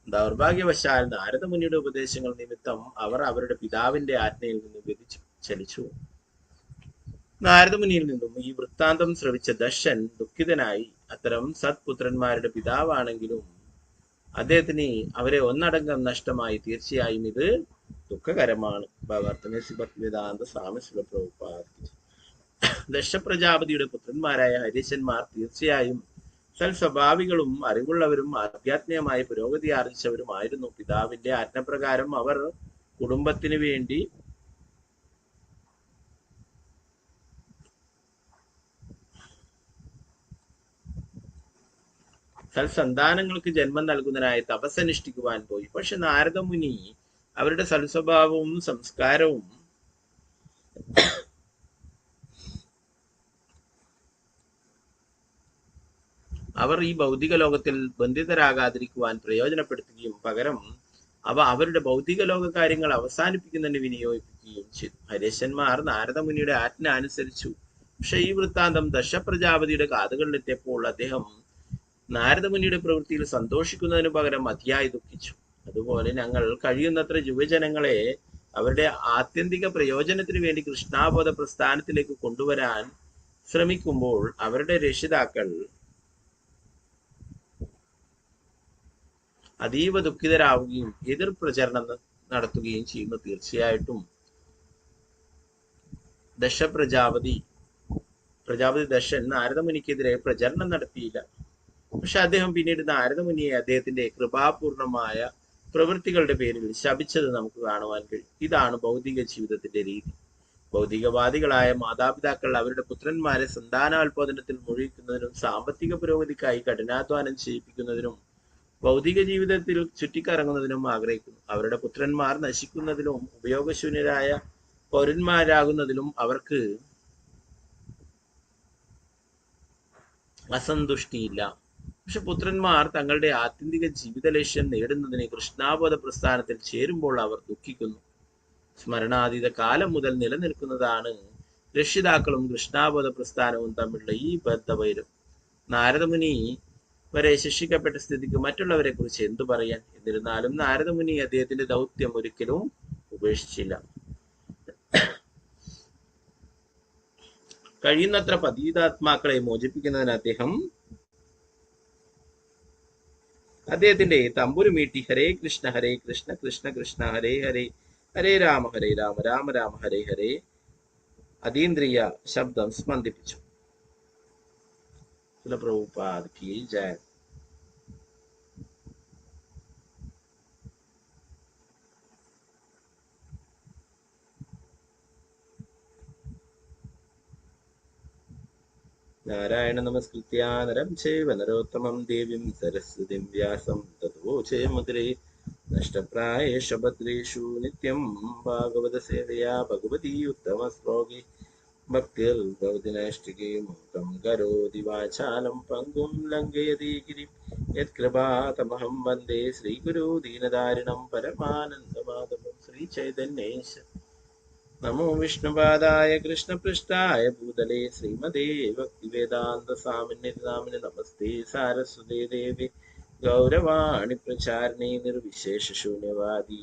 ദൗർഭാഗ്യവശാൽ നാരദമുനിയുടെ ഉപദേശങ്ങൾ നിമിത്തം അവർ അവരുടെ പിതാവിന്റെ ആജ്ഞയിൽ നിന്ന് വ്യതിചലിച്ചു. നാരദമുനിയിൽ നിന്നും ഈ വൃത്താന്തം ശ്രവിച്ച ദശൻ ദുഃഖിതനായി. അത്തരം സത്പുത്രന്മാരുടെ പിതാവാണെങ്കിലും അദ്ദേഹത്തിന് അവരെ ഒന്നടങ്കം നഷ്ടമായി. തീർച്ചയായും ഇത് ദുഃഖകരമാണ്. ഭക്തിവേദാന്ത സ്വാമി ശ്രീല പ്രഭുപാദ. ദശപ്രജാപതിയുടെ പുത്രന്മാരായ ഹരിശന്മാർ തീർച്ചയായും സൽസ്വഭാവികളും അറിവുള്ളവരും ആധ്യാത്മികമായ പുരോഗതി ആർജിച്ചവരുമായിരുന്നു. പിതാവിന്റെ ആജ്ഞപ്രകാരം അവർ കുടുംബത്തിന് വേണ്ടി സൽസന്താനങ്ങൾക്ക് ജന്മം നൽകുന്നതിനായി തപസ്സനുഷ്ഠിക്കുവാൻ പോയി. പക്ഷെ നാരദമുനി അവരുടെ സൽസ്വഭാവവും സംസ്കാരവും അവർ ഈ ഭൗതിക ലോകത്തിൽ ബന്ധിതരാകാതിരിക്കുവാൻ പ്രയോജനപ്പെടുത്തുകയും പകരം അവ അവരുടെ ഭൗതിക ലോക കാര്യങ്ങൾ അവസാനിപ്പിക്കുന്നതിന് വിനിയോഗിക്കുകയും ചെയ്തു. ഹരിശന്മാർ നാരദമുനിയുടെ ആജ്ഞ അനുസരിച്ചു. പക്ഷെ ഈ വൃത്താന്തം ദശപ്രജാപതിയുടെ കാതുകളിലെത്തിയപ്പോൾ അദ്ദേഹം നാരദമുനിയുടെ പ്രവൃത്തിയിൽ സന്തോഷിക്കുന്നതിന് പകരം അതിയായി ദുഃഖിച്ചു. അതുപോലെ ഞങ്ങൾ കഴിയുന്നത്ര യുവജനങ്ങളെ അവരുടെ ആത്യന്തിക പ്രയോജനത്തിന് വേണ്ടി കൃഷ്ണാബോധ പ്രസ്ഥാനത്തിലേക്ക് കൊണ്ടുവരാൻ ശ്രമിക്കുമ്പോൾ അവരുടെ രക്ഷിതാക്കൾ അതീവ ദുഃഖിതരാവുകയും എതിർ പ്രചരണം നടത്തുകയും ചെയ്യുന്നു. തീർച്ചയായിട്ടും പ്രജാപതി ദശൻ നാരദമുനിക്കെതിരെ പ്രചരണം നടത്തിയില്ല. പക്ഷെ അദ്ദേഹം പിന്നീട് നാരദമുനിയെ അദ്ദേഹത്തിന്റെ കൃപാപൂർണമായ പ്രവൃത്തികളുടെ പേരിൽ ശപിച്ചത് നമുക്ക് കാണുവാൻ കഴിയും. ഇതാണ് ഭൗതിക ജീവിതത്തിന്റെ രീതി. ഭൗതികവാദികളായ മാതാപിതാക്കൾ അവരുടെ പുത്രന്മാരെ സന്താനോൽപാദനത്തിൽ മുഴുകിക്കുന്നതിനും സാമ്പത്തിക പുരോഗതിക്കായി കഠിനാധ്വാനം ചെയ്യിപ്പിക്കുന്നതിനും ഭൗതിക ജീവിതത്തിൽ ചുറ്റിക്കറങ്ങുന്നതിനും ആഗ്രഹിക്കുന്നു. അവരുടെ പുത്രന്മാർ നശിക്കുന്നതിലും ഉപയോഗശൂന്യരായ പൗരന്മാരാകുന്നതിലും അവർക്ക് അസന്തുഷ്ടിയില്ല. പക്ഷെ പുത്രന്മാർ തങ്ങളുടെ ആത്യന്തിക ജീവിത ലക്ഷ്യം നേടുന്നതിന് കൃഷ്ണാബോധ പ്രസ്ഥാനത്തിൽ ചേരുമ്പോൾ അവർ ദുഃഖിക്കുന്നു. സ്മരണാതീത കാലം മുതൽ നിലനിൽക്കുന്നതാണ് രക്ഷിതാക്കളും കൃഷ്ണാബോധ പ്രസ്ഥാനവും തമ്മിലുള്ള ഈ ബദ്ധവൈരം. നാരദമുനി വരെ ശിക്ഷിക്കപ്പെട്ട സ്ഥിതിക്ക് മറ്റുള്ളവരെ കുറിച്ച് എന്തു പറയാൻ? എന്നിരുന്നാലും നാരദമുനി അദ്ദേഹത്തിന്റെ ദൗത്യം ഒരിക്കലും ഉപേക്ഷിച്ചില്ല. കഴിയുന്നത്ര പതീതാത്മാക്കളെ മോചിപ്പിക്കുന്നതിന് അദ്ദേഹത്തിന്റെ തമ്പുരു മീട്ടി ഹരേ കൃഷ്ണ കൃഷ്ണ കൃഷ്ണ ഹരേ ഹരേ ഹരേ രാമ രാമ രാമ ഹരേ ഹരേ അതീന്ദ്രിയ ശബ്ദം സ്പന്ദിപ്പിച്ചു. പ്രഭുപാദ കി ജയ. നാരായണ നമസ്കൃത്യ നരം ചൈവ നരോത്തമം ദേവീം സരസ്വതിം വ്യാസം തതോ ജയമുദ്രേ നഷ്ടപ്രായേഷ ഭദ്രേഷു നിത്യം ഭാഗവത സേവയാ ഭഗവതി ഉത്തമ ശ്ലോകി ഭക്തിർഭവതി നൈഷ്ഠികേ മൂകം കരോതി വാചാലം പങ്കും ലംഘയതി ഗിരിം യത്കൃപാതമഹം വന്ദേ ശ്രീഗുരു ദീനദാരിണം പരമാനന്ദമാധവം ശ്രീചൈതന്യേശ. നമോ വിഷ്ണുപാദായ കൃഷ്ണപൃഷ്ഠായ ഭൂതലേ ശ്രീമതേ ഭക്തിവേദാന്ത സ്വാമിനി നാമിനി നമസ്തേ സാരസ്വതേ ദേവി ഗൗരവാണി പ്രചാരിണേ നിർവിശേഷ ശൂന്യവാദി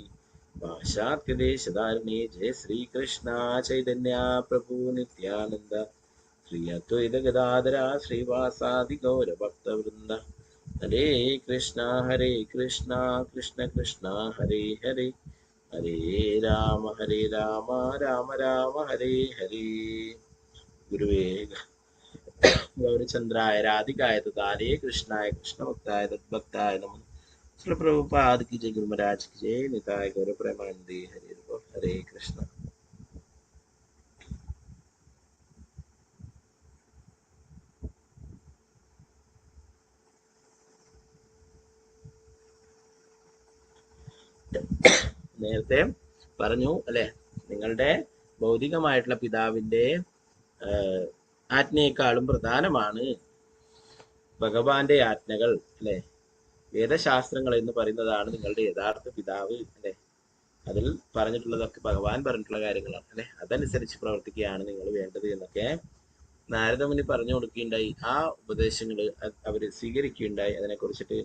പാശ്ചാത്യദേശധാരിണേ. ജയ ശ്രീകൃഷ്ണ ചൈതന്യ പ്രഭു നിത്യാനന്ദ ശ്രീ അദ്വൈത ഗദാധര ശ്രീവാസാദി ഗൗരഭക്തവൃന്ദ. ഹരേ കൃഷ്ണ കൃഷ്ണ കൃഷ്ണ ഹരേ ഹരേ ഹരേ രാമ രാമ രാമ ഹരേ ഹരേ. ഗുരുവേ ഗൗരചന്ദ്രായ രാധികായ തദാലേ കൃഷ്ണായ കൃഷ്ണഭക്തായ തദ്ഭക്തായ നമഃ. ശ്രീ പ്രഭുപാദ की जय, गुरु महाराज की जय, निताय गौर प्रेमानंदे हरे हरे कृष्ण. നേരത്തെ പറഞ്ഞു അല്ലെ, നിങ്ങളുടെ ഭൗതികമായിട്ടുള്ള പിതാവിന്റെ ആജ്ഞയെക്കാളും പ്രധാനമാണ് ഭഗവാന്റെ ആജ്ഞകൾ അല്ലെ. വേദശാസ്ത്രങ്ങൾ എന്ന് പറയുന്നതാണ് നിങ്ങളുടെ യഥാർത്ഥ പിതാവ് അല്ലെ. അതിൽ പറഞ്ഞിട്ടുള്ളതൊക്കെ ഭഗവാൻ പറഞ്ഞിട്ടുള്ള കാര്യങ്ങളാണ് അല്ലെ. അതനുസരിച്ച് പ്രവർത്തിക്കുകയാണ് നിങ്ങൾ വേണ്ടത് എന്നൊക്കെ നാരദമുനി പറഞ്ഞു കൊടുക്കുകയുണ്ടായി. ആ ഉപദേശങ്ങള് അവര് സ്വീകരിക്കുകയുണ്ടായി. അതിനെ കുറിച്ചിട്ട്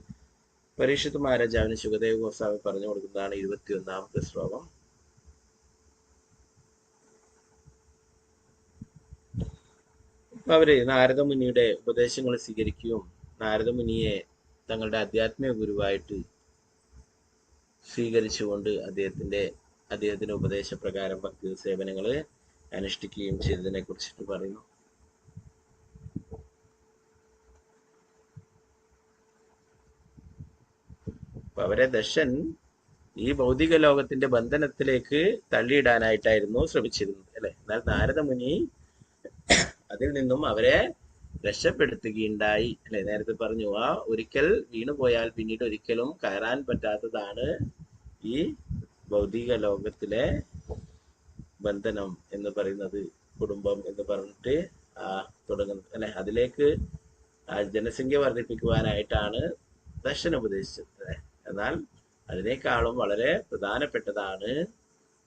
പരീക്ഷിത് മഹാരാജാവിന് ശുകദേവ് ഗോസ്വാമി പറഞ്ഞു കൊടുക്കുന്നതാണ് 21ാമത്തെ ശ്ലോകം. അവര് നാരദമുനിയുടെ ഉപദേശങ്ങൾ സ്വീകരിക്കുകയും നാരദമുനിയെ തങ്ങളുടെ ആധ്യാത്മിക ഗുരുവായിട്ട് സ്വീകരിച്ചുകൊണ്ട് അദ്ദേഹത്തിന്റെ ഉപദേശപ്രകാരം ഭക്തി സേവനങ്ങള് അനുഷ്ഠിക്കുകയും ചെയ്തതിനെ കുറിച്ചിട്ട് പറയുന്നു. അവരെ ദശൻ ഈ ഭൗതിക ലോകത്തിന്റെ ബന്ധനത്തിലേക്ക് തള്ളിയിടാനായിട്ടായിരുന്നു ശ്രമിച്ചിരുന്നത് അല്ലെ. എന്നാൽ നാരദമുനി അതിൽ നിന്നും അവരെ രക്ഷപ്പെടുത്തുകയുണ്ടായി അല്ലെ. നേരത്തെ പറഞ്ഞു, ആ ഒരിക്കൽ വീണുപോയാൽ പിന്നീട് ഒരിക്കലും കയറാൻ പറ്റാത്തതാണ് ഈ ഭൗതിക ലോകത്തിലെ ബന്ധനം എന്ന് പറയുന്നത്. കുടുംബം എന്ന് പറഞ്ഞിട്ട് തുടങ്ങുന്നത് അല്ലെ. അതിലേക്ക് ജനസംഖ്യ വർദ്ധിപ്പിക്കുവാനായിട്ടാണ് ദശൻ ഉപദേശിച്ചത് അല്ലെ. എന്നാൽ അതിനേക്കാളും വളരെ പ്രധാനപ്പെട്ടതാണ്,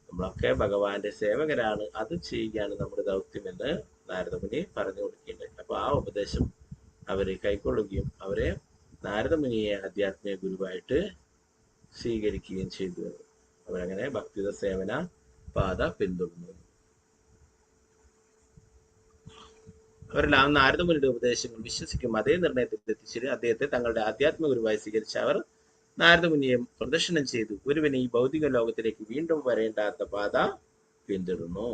നമ്മളൊക്കെ ഭഗവാന്റെ സേവകരാണ്, അത് ചെയ്യുകയാണ് നമ്മുടെ ദൗത്യം എന്ന് നാരദമുനി പറഞ്ഞു കൊടുക്കേണ്ടത്. അപ്പൊ ആ ഉപദേശം അവരെ കൈക്കൊള്ളുകയും അവരെ നാരദമുനിയെ ആധ്യാത്മിക ഗുരുവായിട്ട് സ്വീകരിക്കുകയും ചെയ്തു. അവരങ്ങനെ ഭക്തിത സേവന പാത പിന്തുടർന്നു. അവരെല്ലാം നാരദമുനിയുടെ ഉപദേശങ്ങൾ വിശ്വസിക്കും അതേ നിർണയത്തിൽ എത്തിച്ചിട്ട് അദ്ദേഹത്തെ തങ്ങളുടെ ആധ്യാത്മിക ഗുരുവായി സ്വീകരിച്ച അവർ നാരദമുനിയെ പ്രദർശനം ചെയ്തു. ഗുരുവിനെ ഈ ഭൗതിക ലോകത്തിലേക്ക് വീണ്ടും വരേണ്ടാത്ത പാത പിന്തുടർന്നു.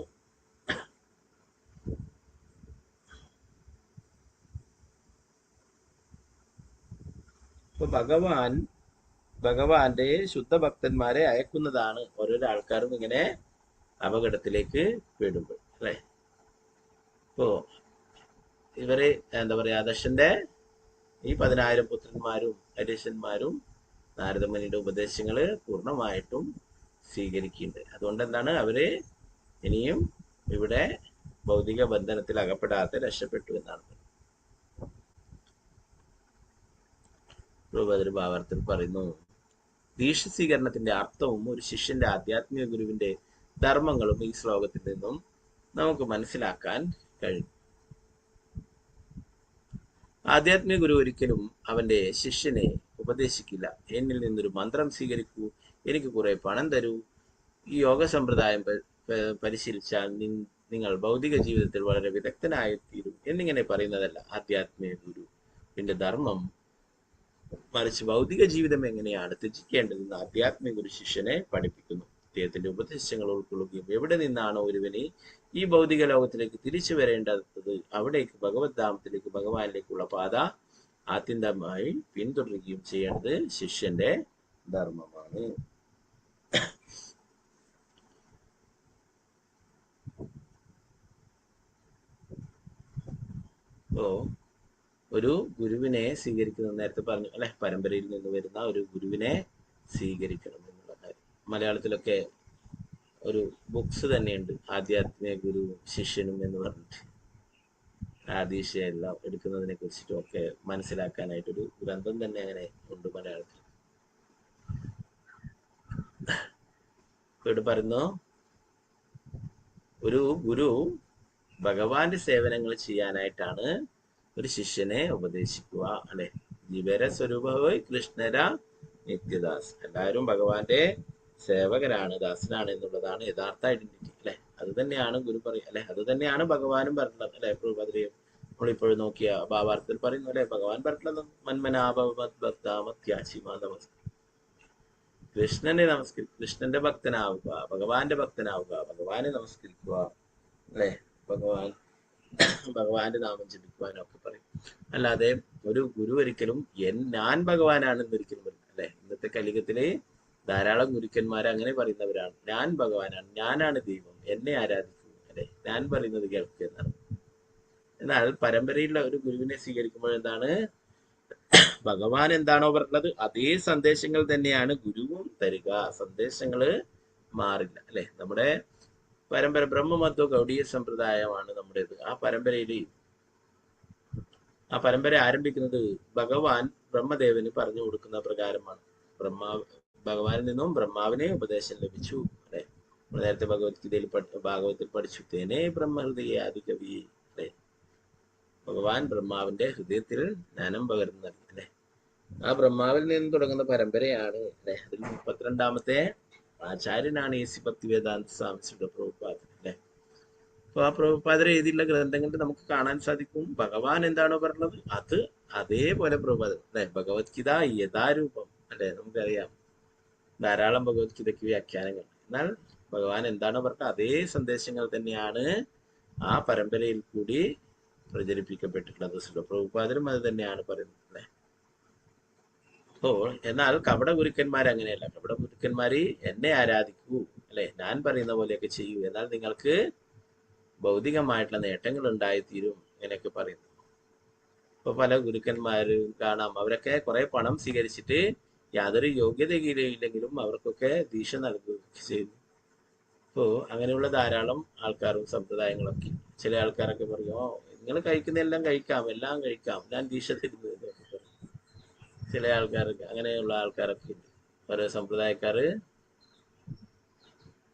ഇപ്പൊ ഭഗവാന്റെ ശുദ്ധഭക്തന്മാരെ അയക്കുന്നതാണ് ഓരോരോ ആൾക്കാരും ഇങ്ങനെ അപകടത്തിലേക്ക് പെടുമ്പോൾ അല്ലെ. ഇപ്പോ ഇവര് എന്താ പറയാ, ദശന്റെ ഈ 10,000 പുത്രന്മാരും ഹരീശന്മാരും നാരദമുനിയുടെ ഉപദേശങ്ങള് പൂർണ്ണമായിട്ടും സ്വീകരിക്കുന്നുണ്ട്. അതുകൊണ്ട് എന്താണ്, അവര് ഇനിയും ഇവിടെ ഭൗതിക ബന്ധനത്തിൽ അകപ്പെടാതെ രക്ഷപ്പെട്ടു എന്നാണ് പ്രഭുപാദർ ഭാവാർത്ഥത്തിൽ പറയുന്നു. ദീക്ഷ സ്വീകരണത്തിന്റെ അർത്ഥവും ഒരു ശിഷ്യന്റെ ആധ്യാത്മിക ഗുരുവിന്റെ ധർമ്മങ്ങളും ഈ ശ്ലോകത്തിൽ നിന്നും നമുക്ക് മനസ്സിലാക്കാൻ കഴിയും. ആധ്യാത്മിക ഗുരു ഒരിക്കലും അവന്റെ ശിഷ്യനെ ഉപദേശിക്കില്ല, എന്നിൽ നിന്നൊരു മന്ത്രം സ്വീകരിക്കൂ, എനിക്ക് കുറെ പണം തരൂ, ഈ യോഗ സമ്പ്രദായം പരിശീലിച്ചാൽ നിങ്ങൾ ഭൗതിക ജീവിതത്തിൽ വളരെ വിദഗ്ധനായിത്തീരും എന്നിങ്ങനെ പറയുന്നതല്ല ആധ്യാത്മിക ഗുരുവിന്റെ ധർമ്മം. മറിച്ച് ഭൗതിക ജീവിതം എങ്ങനെയാണ് ത്യജിക്കേണ്ടതെന്ന് ആധ്യാത്മിക ഗുരു ശിഷ്യനെ പഠിപ്പിക്കുന്നു. അദ്ദേഹത്തിന്റെ ഉപദേശങ്ങൾ ഉൾക്കൊള്ളുകയും എവിടെ നിന്നാണോ ഒരുവന് ഈ ഭൗതിക ലോകത്തിലേക്ക് തിരിച്ചു വരേണ്ടത് അവിടേക്ക് ഭഗവത് ധാമത്തിലേക്ക് ഭഗവാനിലേക്കുള്ള പാത ആത്യന്തമായി പിന്തുടരുകയും ചെയ്യേണ്ടത് ശിഷ്യന്റെ ധർമ്മമാണ്. ഒരു ഗുരുവിനെ സ്വീകരിക്കുന്നത് നേരത്തെ പറഞ്ഞു അല്ലെ, പരമ്പരയിൽ നിന്ന് വരുന്ന ഒരു ഗുരുവിനെ സ്വീകരിക്കണം എന്നുള്ള കാര്യം. മലയാളത്തിലൊക്കെ ഒരു ബുക്സ് തന്നെയുണ്ട്, ആധ്യാത്മിക ഗുരു ശിഷ്യനും എന്ന് പറഞ്ഞിട്ട്. ആദീശയെല്ലാം എടുക്കുന്നതിനെ കുറിച്ചിട്ടും ഒക്കെ മനസ്സിലാക്കാനായിട്ടൊരു ഗ്രന്ഥം തന്നെ അങ്ങനെ ഉണ്ട് മലയാളത്തിൽ. ഇവിടെ പറയുന്നു, ഒരു ഗുരു ഭഗവാന്റെ സേവനങ്ങൾ ചെയ്യാനായിട്ടാണ് ഒരു ശിഷ്യനെ ഉപദേശിക്കുക അല്ലെ. ജീവര സ്വരൂപമായി കൃഷ്ണര നിത്യദാസ്, എല്ലാവരും ഭഗവാന്റെ സേവകരാണ്, ദാസനാണ് എന്നുള്ളതാണ് യഥാർത്ഥ ഐഡന്റിറ്റി അല്ലെ. അത് തന്നെയാണ് ഗുരു പറയുക അല്ലെ. അത് തന്നെയാണ് ഭഗവാനും പറഞ്ഞത് അല്ലെ. പ്രഭുപാദരെയും നമ്മളിപ്പോഴും നോക്കിയ ഭാവാർത്ഥത്തിൽ പറയുന്നു അല്ലെ. ഭഗവാൻ പറഞ്ഞത് കൃഷ്ണനെ കൃഷ്ണന്റെ ഭക്തനാവുക, ഭഗവാന്റെ ഭക്തനാവുക, ഭഗവാനെ നമസ്കരിക്കുക അല്ലെ. ഭഗവാന്റെ നാമം ജപിക്കുവാനൊക്കെ പറയും. അല്ലാതെ ഒരു ഗുരു ഒരിക്കലും ഞാൻ ഭഗവാനാണെന്ന് ഒരിക്കലും പറയും അല്ലെ. ഇന്നത്തെ കലികത്തിലെ ധാരാളം ഗുരുക്കന്മാർ അങ്ങനെ പറയുന്നവരാണ്. ഞാൻ ഭഗവാനാണ്, ഞാനാണ് ദൈവം, എന്നെ ആരാധിക്കൂ അല്ലെ, ഞാൻ പറയുന്നത് കേൾക്കുക എന്നാണ്. എന്നാൽ പരമ്പരയിലുള്ള ഒരു ഗുരുവിനെ സ്വീകരിക്കുമ്പോൾ എന്താണ്, ഭഗവാൻ എന്താണോ പറഞ്ഞത് അതേ സന്ദേശങ്ങൾ തന്നെയാണ് ഗുരുവും തരിക. സന്ദേശങ്ങള് മാറില്ല അല്ലെ. നമ്മുടെ പരമ്പര ബ്രഹ്മമത്വ ഗൗഡീയ സമ്പ്രദായമാണ് നമ്മുടേത്. ആ പരമ്പര ആരംഭിക്കുന്നത് ഭഗവാൻ ബ്രഹ്മദേവന് പറഞ്ഞു കൊടുക്കുന്ന പ്രകാരമാണ്. ഭഗവാനിൽ നിന്നും ബ്രഹ്മാവിനെ ഉപദേശം ലഭിച്ചു അല്ലെ. നേരത്തെ ഭാഗവത്തിൽ പഠിച്ചു, തേനേ ബ്രഹ്മഹൃദയ ആദികവി അല്ലെ. ഭഗവാൻ ബ്രഹ്മാവിന്റെ ഹൃദയത്തിൽ ജ്ഞാനം പകർന്നു നൽകി അല്ലെ. ആ ബ്രഹ്മാവിൽ നിന്ന് തുടങ്ങുന്ന പരമ്പരയാണ് അല്ലെ. അതിൽ 32ാമത്തെ ആചാര്യനാണ് എ.സി. ഭക്തിവേദാന്ത സ്വാമി പ്രഭുപാദൻ അല്ലെ. അപ്പൊ ആ പ്രഭുപാദർ എഴുതിയുള്ള ഗ്രന്ഥങ്ങളിൽ നമുക്ക് കാണാൻ സാധിക്കും ഭഗവാൻ എന്താണോ പറഞ്ഞത് അത് അതേപോലെ പ്രഭുപാദൻ അല്ലെ. ഭഗവത്ഗീത യഥാരൂപം അല്ലെ. നമുക്കറിയാം ധാരാളം ഭഗവത്ഗീതയ്ക്ക് വ്യാഖ്യാനങ്ങൾ. എന്നാൽ ഭഗവാൻ എന്താണോ പറഞ്ഞത് അതേ സന്ദേശങ്ങൾ തന്നെയാണ് ആ പരമ്പരയിൽ കൂടി പ്രചരിപ്പിക്കപ്പെട്ടിട്ടുള്ളത്. പ്രഭുപാദരും അത് തന്നെയാണ് പറയുന്നത് അല്ലെ. എന്നാൽ കപട ഗുരുക്കന്മാർ അങ്ങനെയല്ല. കപട ഗുരുക്കന്മാര് എന്നെ ആരാധിക്കൂ അല്ലെ, ഞാൻ പറയുന്ന പോലെയൊക്കെ ചെയ്യൂ, എന്നാൽ നിങ്ങൾക്ക് ഭൗതികമായിട്ടുള്ള നേട്ടങ്ങൾ ഉണ്ടായിത്തീരും ഇങ്ങനെയൊക്കെ പറയുന്നു. ഇപ്പൊ പല ഗുരുക്കന്മാരും കാണാം, അവരൊക്കെ കുറെ പണം സ്വീകരിച്ചിട്ട് യാതൊരു യോഗ്യതയില്ലെങ്കിലും അവർക്കൊക്കെ ദീക്ഷ നൽകുകയൊക്കെ ചെയ്യുന്നു. അപ്പോ അങ്ങനെയുള്ള ധാരാളം ആൾക്കാരും സമ്പ്രദായങ്ങളൊക്കെ. ചില ആൾക്കാരൊക്കെ പറയും, നിങ്ങൾ കഴിക്കുന്നതെല്ലാം എല്ലാം കഴിക്കാം, ഞാൻ ദീക്ഷ തരുന്നു എന്നൊക്കെ പറയും. ചില ആൾക്കാരൊക്കെ അങ്ങനെയുള്ള ആൾക്കാരൊക്കെ ഉണ്ട്. ഓരോ സമ്പ്രദായക്കാര്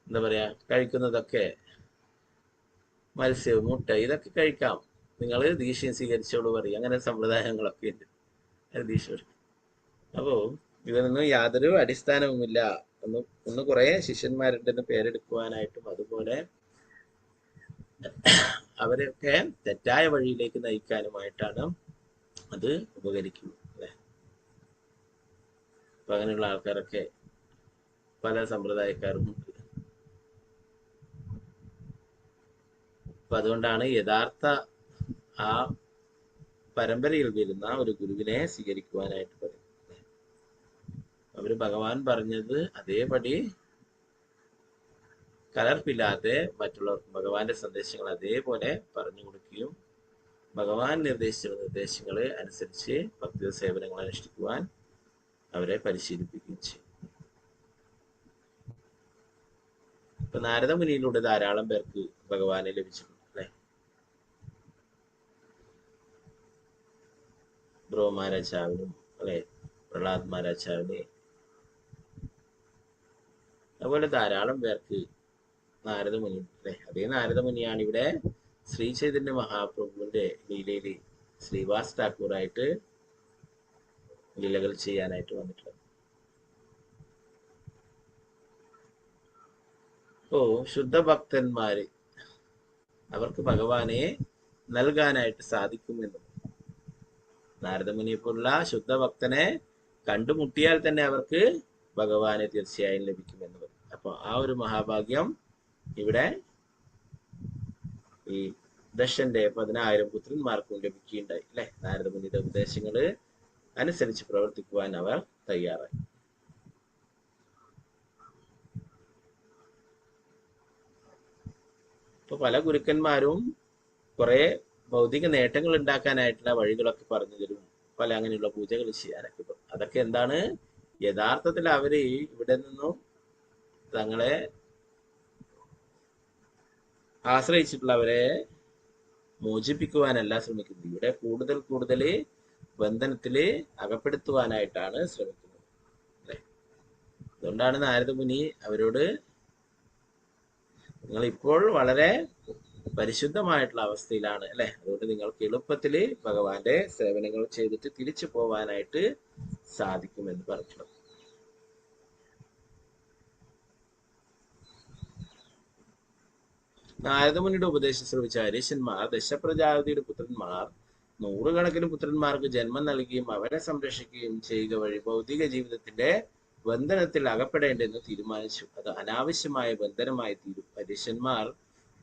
എന്താ പറയാ, കഴിക്കുന്നതൊക്കെ മത്സ്യവും മുട്ട ഇതൊക്കെ കഴിക്കാം, നിങ്ങൾ ദീക്ഷയും സ്വീകരിച്ചോളൂ പറയും. അങ്ങനെ സമ്പ്രദായങ്ങളൊക്കെ ഉണ്ട് ദീക്ഷ. അപ്പോ ഇതിനൊന്നും യാതൊരു അടിസ്ഥാനവുമില്ല. ഒന്ന് കുറെ ശിഷ്യന്മാരുണ്ടെന്ന് പേരെടുക്കുവാനായിട്ടും അതുപോലെ അവരൊക്കെ തെറ്റായ വഴിയിലേക്ക് നയിക്കാനുമായിട്ടാണ് അത് ഉപകരിക്കുന്നത് അല്ലെ. അപ്പൊ അങ്ങനെയുള്ള ആൾക്കാരൊക്കെ പല സമ്പ്രദായക്കാരും ഉണ്ട്. അപ്പൊ അതുകൊണ്ടാണ് യഥാർത്ഥ ആ പരമ്പരയിൽ വരുന്ന ഒരു ഗുരുവിനെ സ്വീകരിക്കുവാനായിട്ട് പറയുന്നത്. അവര് ഭഗവാൻ പറഞ്ഞത് അതേപടി കലർപ്പില്ലാതെ മറ്റുള്ളവർക്ക് ഭഗവാന്റെ സന്ദേശങ്ങൾ അതേപോലെ പറഞ്ഞു കൊടുക്കുകയും ഭഗവാൻ നിർദ്ദേശിച്ച നിർദ്ദേശങ്ങൾ അനുസരിച്ച് ഭക്തി സേവനങ്ങൾ അനുഷ്ഠിക്കുവാൻ അവരെ പരിശീലിപ്പിക്കുകയും ചെയ്യും. ഇപ്പൊ നാരദമുനിയിലൂടെ ധാരാളം പേർക്ക് ഭഗവാനെ ലഭിച്ചിട്ടുണ്ട് അല്ലെ. ധ്രുവ മഹാരാജാവിനും അല്ലെ, പ്രഹ്ലാദ് മഹാരാജാവിനെ, അതുപോലെ ധാരാളം പേർക്ക് നാരദമുനി അല്ലെ. അതേ നാരദമുനിയാണ് ഇവിടെ ശ്രീ ചൈതന്യ മഹാപ്രഭുവിന്റെ ലീലയിൽ ശ്രീവാസ് ഠാക്കൂറായിട്ട് ലീലകൾ ചെയ്യാനായിട്ട് വന്നിട്ടുള്ളത്. അപ്പോ ശുദ്ധ ഭക്തന്മാര് അവർക്ക് ഭഗവാനെ നൽകാനായിട്ട് സാധിക്കുമെന്നും നാരദമുനിയെ പോലുള്ള ശുദ്ധ ഭക്തനെ കണ്ടുമുട്ടിയാൽ തന്നെ അവർക്ക് ഭഗവാനെ തീർച്ചയായും ലഭിക്കുമെന്ന് പറയും. അപ്പൊ ആ ഒരു മഹാഭാഗ്യം ഇവിടെ ഈ ദശന്റെ 10,000 പുത്രന്മാർക്കും ലഭിക്കുകയുണ്ടായി അല്ലെ. നാരദമുനിയുടെ ഉപദേശങ്ങള് അനുസരിച്ച് പ്രവർത്തിക്കുവാൻ അവർ തയ്യാറായി. ഇപ്പൊ പല ഗുരുക്കന്മാരും കുറെ ഭൗതിക നേട്ടങ്ങൾ ഉണ്ടാക്കാനായിട്ടുള്ള വഴികളൊക്കെ പറഞ്ഞു തരും, പല അങ്ങനെയുള്ള പൂജകൾ ചെയ്യാനൊക്കെ. അതൊക്കെ എന്താണ്, യഥാർത്ഥത്തിൽ അവര് ഇവിടെ നിന്നും തങ്ങളെ ആശ്രയിച്ചിട്ടുള്ളവരെ മോചിപ്പിക്കുവാനല്ല ശ്രമിക്കുന്നത്. ഇവിടെ കൂടുതൽ ബന്ധനത്തില് അകപ്പെടുത്തുവാനായിട്ടാണ് ശ്രമിക്കുന്നത് അല്ലെ. അതുകൊണ്ടാണ് നാരദമുനി അവരോട്, നിങ്ങൾ ഇപ്പോൾ വളരെ പരിശുദ്ധമായിട്ടുള്ള അവസ്ഥയിലാണ് അല്ലെ, അതുകൊണ്ട് നിങ്ങൾക്ക് എളുപ്പത്തിൽ ഭഗവാന്റെ സേവനങ്ങൾ ചെയ്തിട്ട് തിരിച്ചു പോവാനായിട്ട് സാധിക്കുമെന്ന് പറഞ്ഞിട്ടുള്ളത്. നാരദമുനിയുടെ ഉപദേശം ശ്രമിച്ച ഹരീശന്മാർ ദശപ്രജാപതിയുടെ പുത്രന്മാർ നൂറുകണക്കിന് പുത്രന്മാർക്ക് ജന്മം നൽകുകയും അവരെ സംരക്ഷിക്കുകയും ചെയ്യുക വഴി ഭൗതിക ജീവിതത്തിന്റെ ബന്ധനത്തിൽ അകപ്പെടേണ്ടെന്ന് തീരുമാനിച്ചു. അത് അനാവശ്യമായ ബന്ധനമായി തീരും. ഹരീശന്മാർ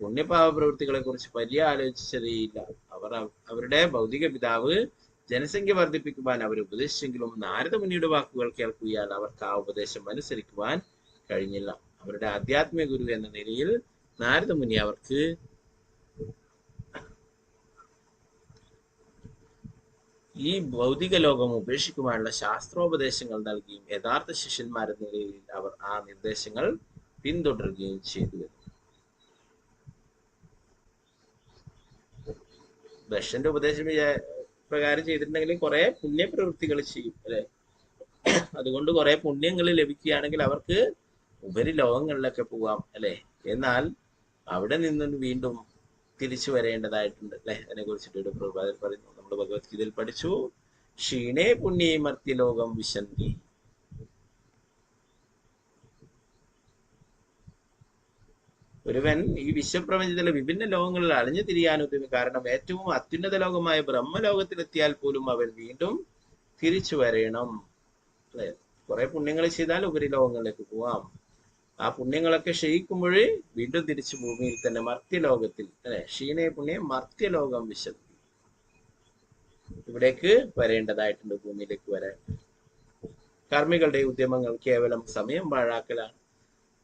പുണ്യപാപ പ്രവൃത്തികളെ കുറിച്ച് വലിയ ആലോചിച്ചതേയില്ല. അവരുടെ ഭൗതിക പിതാവ് ജനസംഖ്യ വർദ്ധിപ്പിക്കുവാൻ അവർ ഉപദേശിച്ചെങ്കിലും നാരദമുനിയുടെ വാക്കുകൾ കേൾക്കുകയാൽ അവർക്ക് ആ ഉപദേശം അനുസരിക്കുവാൻ കഴിഞ്ഞില്ല. അവരുടെ ആധ്യാത്മിക ഗുരു എന്ന നിലയിൽ നാരദമുനി അവർക്ക് ഈ ഭൗതിക ലോകം ഉപേക്ഷിക്കുവാനുള്ള ശാസ്ത്രോപദേശങ്ങൾ നൽകിയും യഥാർത്ഥ ശിഷ്യന്മാരെന്ന നിലയിൽ അവർ ആ നിർദ്ദേശങ്ങൾ പിന്തുടരുകയും ചെയ്തു. ദശന്റെ ഉപദേശം പ്രകാരം ചെയ്തിട്ടുണ്ടെങ്കിൽ കുറെ പുണ്യപ്രവൃത്തികൾ ചെയ്യും അല്ലെ. അതുകൊണ്ട് കുറെ പുണ്യങ്ങൾ ലഭിക്കുകയാണെങ്കിൽ അവർക്ക് ഉപരി ലോകങ്ങളിലൊക്കെ പോവാം അല്ലെ. എന്നാൽ അവിടെ നിന്ന് വീണ്ടും തിരിച്ചു വരേണ്ടതായിട്ടുണ്ട് അല്ലെ. അതിനെ കുറിച്ചിട്ട് പ്രഭുപാദർ പറയുന്നു. നമ്മൾ ഭഗവത്ഗീതയിൽ പഠിച്ചു, ക്ഷീണേ പുണ്യേ മർത്യലോകം വിശന്തി. ഒരുവൻ ഈ വിശ്വപ്രപഞ്ചത്തിലെ വിഭിന്ന ലോകങ്ങളിൽ അലഞ്ഞു തിരിയാൻ ഉദ്യമം. കാരണം ഏറ്റവും അത്യുന്നത ലോകമായ ബ്രഹ്മലോകത്തിലെത്തിയാൽ പോലും അവൻ വീണ്ടും തിരിച്ചു വരണം അല്ലെ. കുറെ പുണ്യങ്ങൾ ചെയ്താൽ ഉപരിലോകങ്ങളിലേക്ക് പോവാം. ആ പുണ്യങ്ങളൊക്കെ ക്ഷയിക്കുമ്പോൾ വീണ്ടും തിരിച്ചു ഭൂമിയിൽ തന്നെ മർത്യലോകത്തിൽ അല്ലെ. ക്ഷീണേ പുണ്യം മർത്യലോകം വിശന്തി. ഇവിടേക്ക് വരേണ്ടതായിട്ടുണ്ട്, ഭൂമിയിലേക്ക് വരാൻ. കർമ്മികളുടെ ഉദ്യമങ്ങൾ കേവലം സമയം പാഴാക്കലാണ്.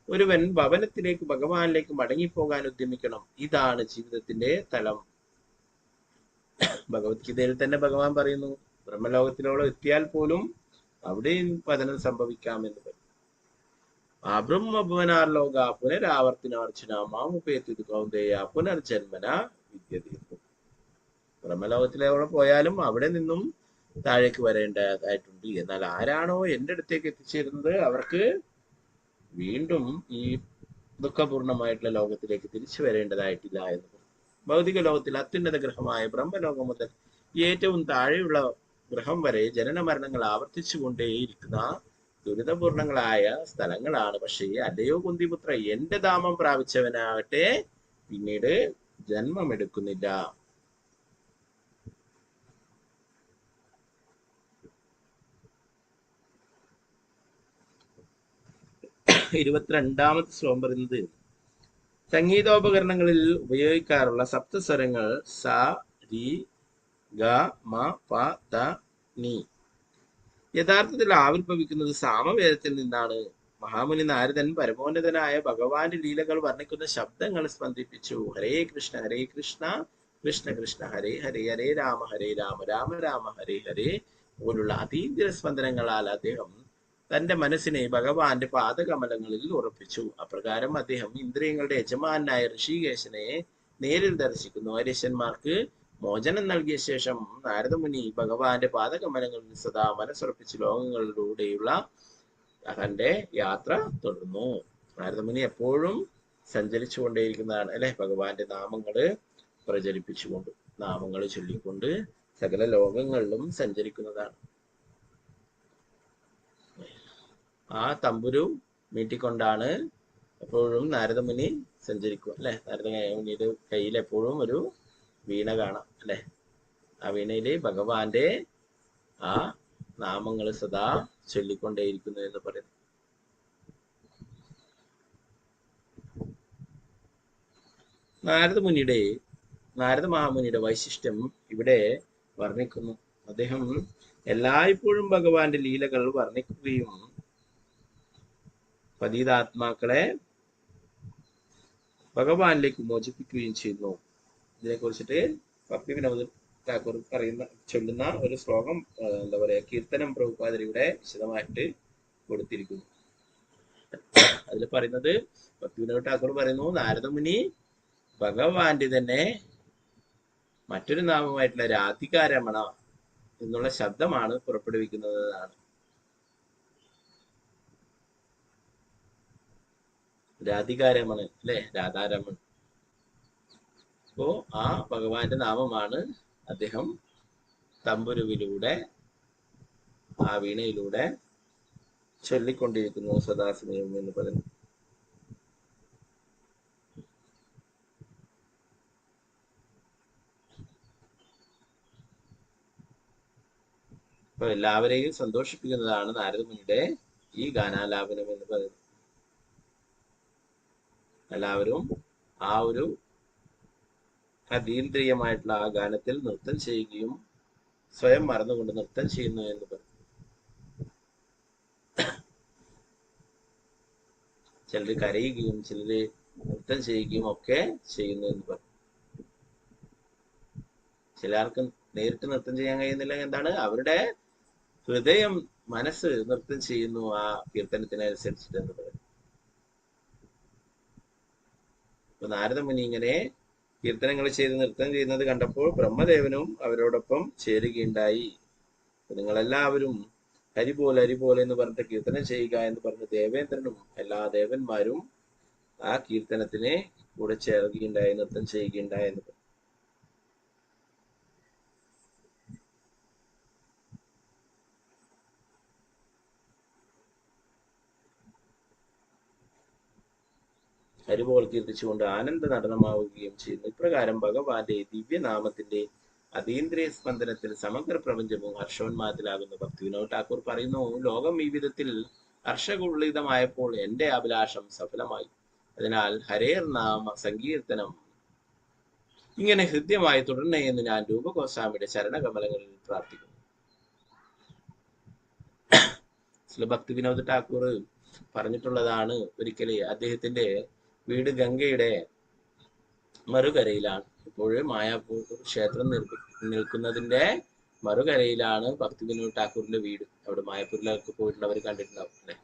ഒരുവൻ ഭവനത്തിലേക്ക് ഭഗവാനിലേക്ക് മടങ്ങിപ്പോകാൻ ഉദ്യമിക്കണം. ഇതാണ് ജീവിതത്തിന്റെ തലം. ഭഗവത്ഗീതയിൽ തന്നെ ഭഗവാൻ പറയുന്നു, ബ്രഹ്മലോകത്തിലോളം എത്തിയാൽ പോലും അവിടെയും പതനം സംഭവിക്കാമെന്ന് പറയും. അബ്രഹ്മഭുവനാർ ലോക പുനരാവർത്തിനാർച്ചന മാമുപേത്തു കൗന്ദേയ പുനർജന്മന വിദ്യതീർന്നു. ബ്രഹ്മലോകത്തിലോളം പോയാലും അവിടെ നിന്നും താഴേക്ക് വരേണ്ടതായിട്ടുണ്ട്. എന്നാൽ ആരാണോ എൻ്റെ അടുത്തേക്ക് എത്തിച്ചേരുന്നത് അവർക്ക് വീണ്ടും ഈ ദുഃഖപൂർണമായിട്ടുള്ള ലോകത്തിലേക്ക് തിരിച്ചു വരേണ്ടതായിട്ടില്ല എന്ന് പറയും. ഭൗതിക ലോകത്തിൽ അത്യുന്നത ഗ്രഹമായ ബ്രഹ്മലോകം മുതൽ ഏറ്റവും താഴെയുള്ള ഗ്രഹം വരെ ജനന മരണങ്ങൾ ആവർത്തിച്ചു കൊണ്ടേയിരിക്കുന്ന ദുരിതപൂർണങ്ങളായ സ്ഥലങ്ങളാണ്. പക്ഷേ അല്ലയോ കുന്തിപുത്ര, എന്റെ ധാമം പ്രാപിച്ചവനാകട്ടെ പിന്നീട് ജന്മമെടുക്കുന്നില്ല. 22ാമത്തെ ശ്ലോകം പറയുന്നത്, സംഗീതോപകരണങ്ങളിൽ ഉപയോഗിക്കാറുള്ള സപ്തസ്വരങ്ങൾ സ, രി, ഗ, മ, പ, ധ, നി യഥാർത്ഥത്തിൽ ആവിർഭവിക്കുന്നത് സാമവേദത്തിൽ നിന്നാണ്. മഹാമുനി നാരദൻ പരമോന്നതനായ ഭഗവാന്റെ ലീലകൾ വർണ്ണിക്കുന്ന ശബ്ദങ്ങൾ സ്പന്ദിപ്പിച്ചു. ഹരേ കൃഷ്ണ കൃഷ്ണ കൃഷ്ണ ഹരേ ഹരേ, ഹരേ രാമ രാമ രാമ ഹരേ ഹരേ പോലുള്ള അതീന്ദ്ര സ്പന്ദനങ്ങളാൽ അദ്ദേഹം തന്റെ മനസ്സിനെ ഭഗവാന്റെ പാദകമലങ്ങളിൽ ഉറപ്പിച്ചു. അപ്രകാരം അദ്ദേഹം ഇന്ദ്രിയങ്ങളുടെ യജമാനായ ഋഷികേശനെ നേരിൽ ദർശിക്കുന്നു. ഹരീശന്മാർക്ക് മോചനം നൽകിയ ശേഷം നാരദമുനി ഭഗവാന്റെ പാദകമലങ്ങളിൽ സദാ മനസ്സുറപ്പിച്ച് ലോകങ്ങളിലൂടെയുള്ള തന്റെ യാത്ര തുടർന്നു. നാരദമുനി എപ്പോഴും സഞ്ചരിച്ചു കൊണ്ടേയിരിക്കുന്നതാണ് അല്ലെ. ഭഗവാന്റെ നാമങ്ങള് പ്രചരിപ്പിച്ചുകൊണ്ട്, നാമങ്ങൾ ചൊല്ലിക്കൊണ്ട് സകല ലോകങ്ങളിലും സഞ്ചരിക്കുന്നതാണ്. ആ തമ്പുരു മീട്ടിക്കൊണ്ടാണ് എപ്പോഴും നാരദമുനി സഞ്ചരിക്കുക അല്ലെ. നാരദമുനിയുടെ കയ്യിൽ എപ്പോഴും ഒരു വീണ കാണാം അല്ലെ. ആ വീണയില് ഭഗവാന്റെ ആ നാമങ്ങൾ സദാ ചൊല്ലിക്കൊണ്ടേയിരിക്കുന്നു എന്ന് പറയുന്നു. നാരദ മഹാമുനിയുടെ വൈശിഷ്ട്യം ഇവിടെ വർണ്ണിക്കുന്നു. അദ്ദേഹം എല്ലായ്പ്പോഴും ഭഗവാന്റെ ലീലകൾ വർണ്ണിക്കുകയും പതിതാത്മാക്കളെ ഭഗവാനിലേക്ക് മോചിപ്പിക്കുകയും ചെയ്യുന്നു. ഇതിനെ കുറിച്ചിട്ട് ഭക്തി വിനോദ് ഠാക്കൂർ ചൊല്ലുന്ന ഒരു ശ്ലോകം എന്താ പറയാ, കീർത്തനം പ്രഭുപാദരിയുടെ വിശദമായിട്ട് കൊടുത്തിരിക്കുന്നു. അതിൽ പറയുന്നത്, ഭക്തി വിനോദ് ഠാക്കൂർ പറയുന്നു, നാരദമുനി ഭഗവാന്റെ തന്നെ മറ്റൊരു നാമമായിട്ടുള്ള രാധികാരമണ എന്നുള്ള ശബ്ദമാണ് പുറപ്പെടുവിക്കുന്നതാണ്. രാധികാരമണ് അല്ലെ, രാധാരമൺ. അപ്പോ ആ ഭഗവാന്റെ നാമമാണ് അദ്ദേഹം തമ്പുരുവിലൂടെ ആ വീണയിലൂടെ ചൊല്ലിക്കൊണ്ടിരിക്കുന്നു സദാസമയം എന്ന് പറയുന്നു. അപ്പൊ എല്ലാവരെയും സന്തോഷിപ്പിക്കുന്നതാണ് നാരദമുനിയുടെ ഈ ഗാനാലാപനം എന്ന് പറയുന്നത്. എല്ലാവരും ആ ഒരു അതീന്ദ്രിയമായിട്ടുള്ള ആ ഗാനത്തിൽ നൃത്തം ചെയ്യുകയും സ്വയം മറന്നുകൊണ്ട് നൃത്തം ചെയ്യുന്നു എന്ന് പറയും. ചിലര് കരയുകയും ചിലര് നൃത്തം ചെയ്യുകയും ഒക്കെ ചെയ്യുന്നു എന്ന് പറയും. ചിലർക്ക് നേരിട്ട് നൃത്തം ചെയ്യാൻ കഴിയുന്നില്ലെങ്കിൽ എന്താണ്, അവരുടെ ഹൃദയം, മനസ്സ് നൃത്തം ചെയ്യുന്നു ആ കീർത്തനത്തിനനുസരിച്ചിട്ട് എന്ന് പറയും. അപ്പൊ നാരദമുനി ഇങ്ങനെ കീർത്തനങ്ങൾ ചെയ്ത് നൃത്തം ചെയ്യുന്നത് കണ്ടപ്പോൾ ബ്രഹ്മദേവനും അവരോടൊപ്പം ചേരുകയുണ്ടായി. നിങ്ങളെല്ലാവരും ഹരിപോലെ ഹരിപോലെ എന്ന് പറഞ്ഞിട്ട് കീർത്തനം ചെയ്യുക എന്ന് പറഞ്ഞ് ദേവേന്ദ്രനും എല്ലാ ദേവന്മാരും ആ കീർത്തനത്തിന് കൂടെ ചേരുകയുണ്ടായി, നൃത്തം ചെയ്യുകയുണ്ടായി എന്ന് പറഞ്ഞു. ഹരിപോൽ കീർത്തിച്ചുകൊണ്ട് ആനന്ദ നടനമാവുകയും ചെയ്യുന്നു. ഇപ്രകാരം ഭഗവാന്റെ ദിവ്യനാമത്തിന്റെ അതീന്ദ്രിയ സ്പന്ദനത്തിൽ സമഗ്ര പ്രപഞ്ചവും ഹർഷോന്മാദത്തിലാകുന്നു. ഭക്തിവിനോദ് ഠാക്കൂർ പറയുന്നു, ലോകം ഈ വിധത്തിൽ ഹർഷകുളിതമായപ്പോൾ എന്റെ അഭിലാഷം സഫലമായി. അതിനാൽ ഹരേർ നാമ സങ്കീർത്തനം ഇങ്ങനെ ഹൃദ്യമായി തുടരണേ എന്ന് ഞാൻ രൂപഗോസ്വാമിയുടെ ചരണകമലങ്ങളിൽ പ്രാർത്ഥിക്കുന്നു. ഭക്തി വിനോദ് ഠാക്കൂർ പറഞ്ഞിട്ടുള്ളതാണ്, ഒരിക്കല് അദ്ദേഹത്തിന്റെ വീട് ഗംഗയുടെ മറുകരയിലാണ്. ഇപ്പോഴും മായാപൂർ ക്ഷേത്രം നിൽക്കുന്നതിന്റെ മറുകരയിലാണ് ഭക്തി വിനോദ് ഠാക്കൂറിന്റെ വീട്. അവിടെ മായാപൂരിലൊക്കെ പോയിട്ടുള്ളവർ കണ്ടിട്ടുണ്ടാവും അല്ലെ.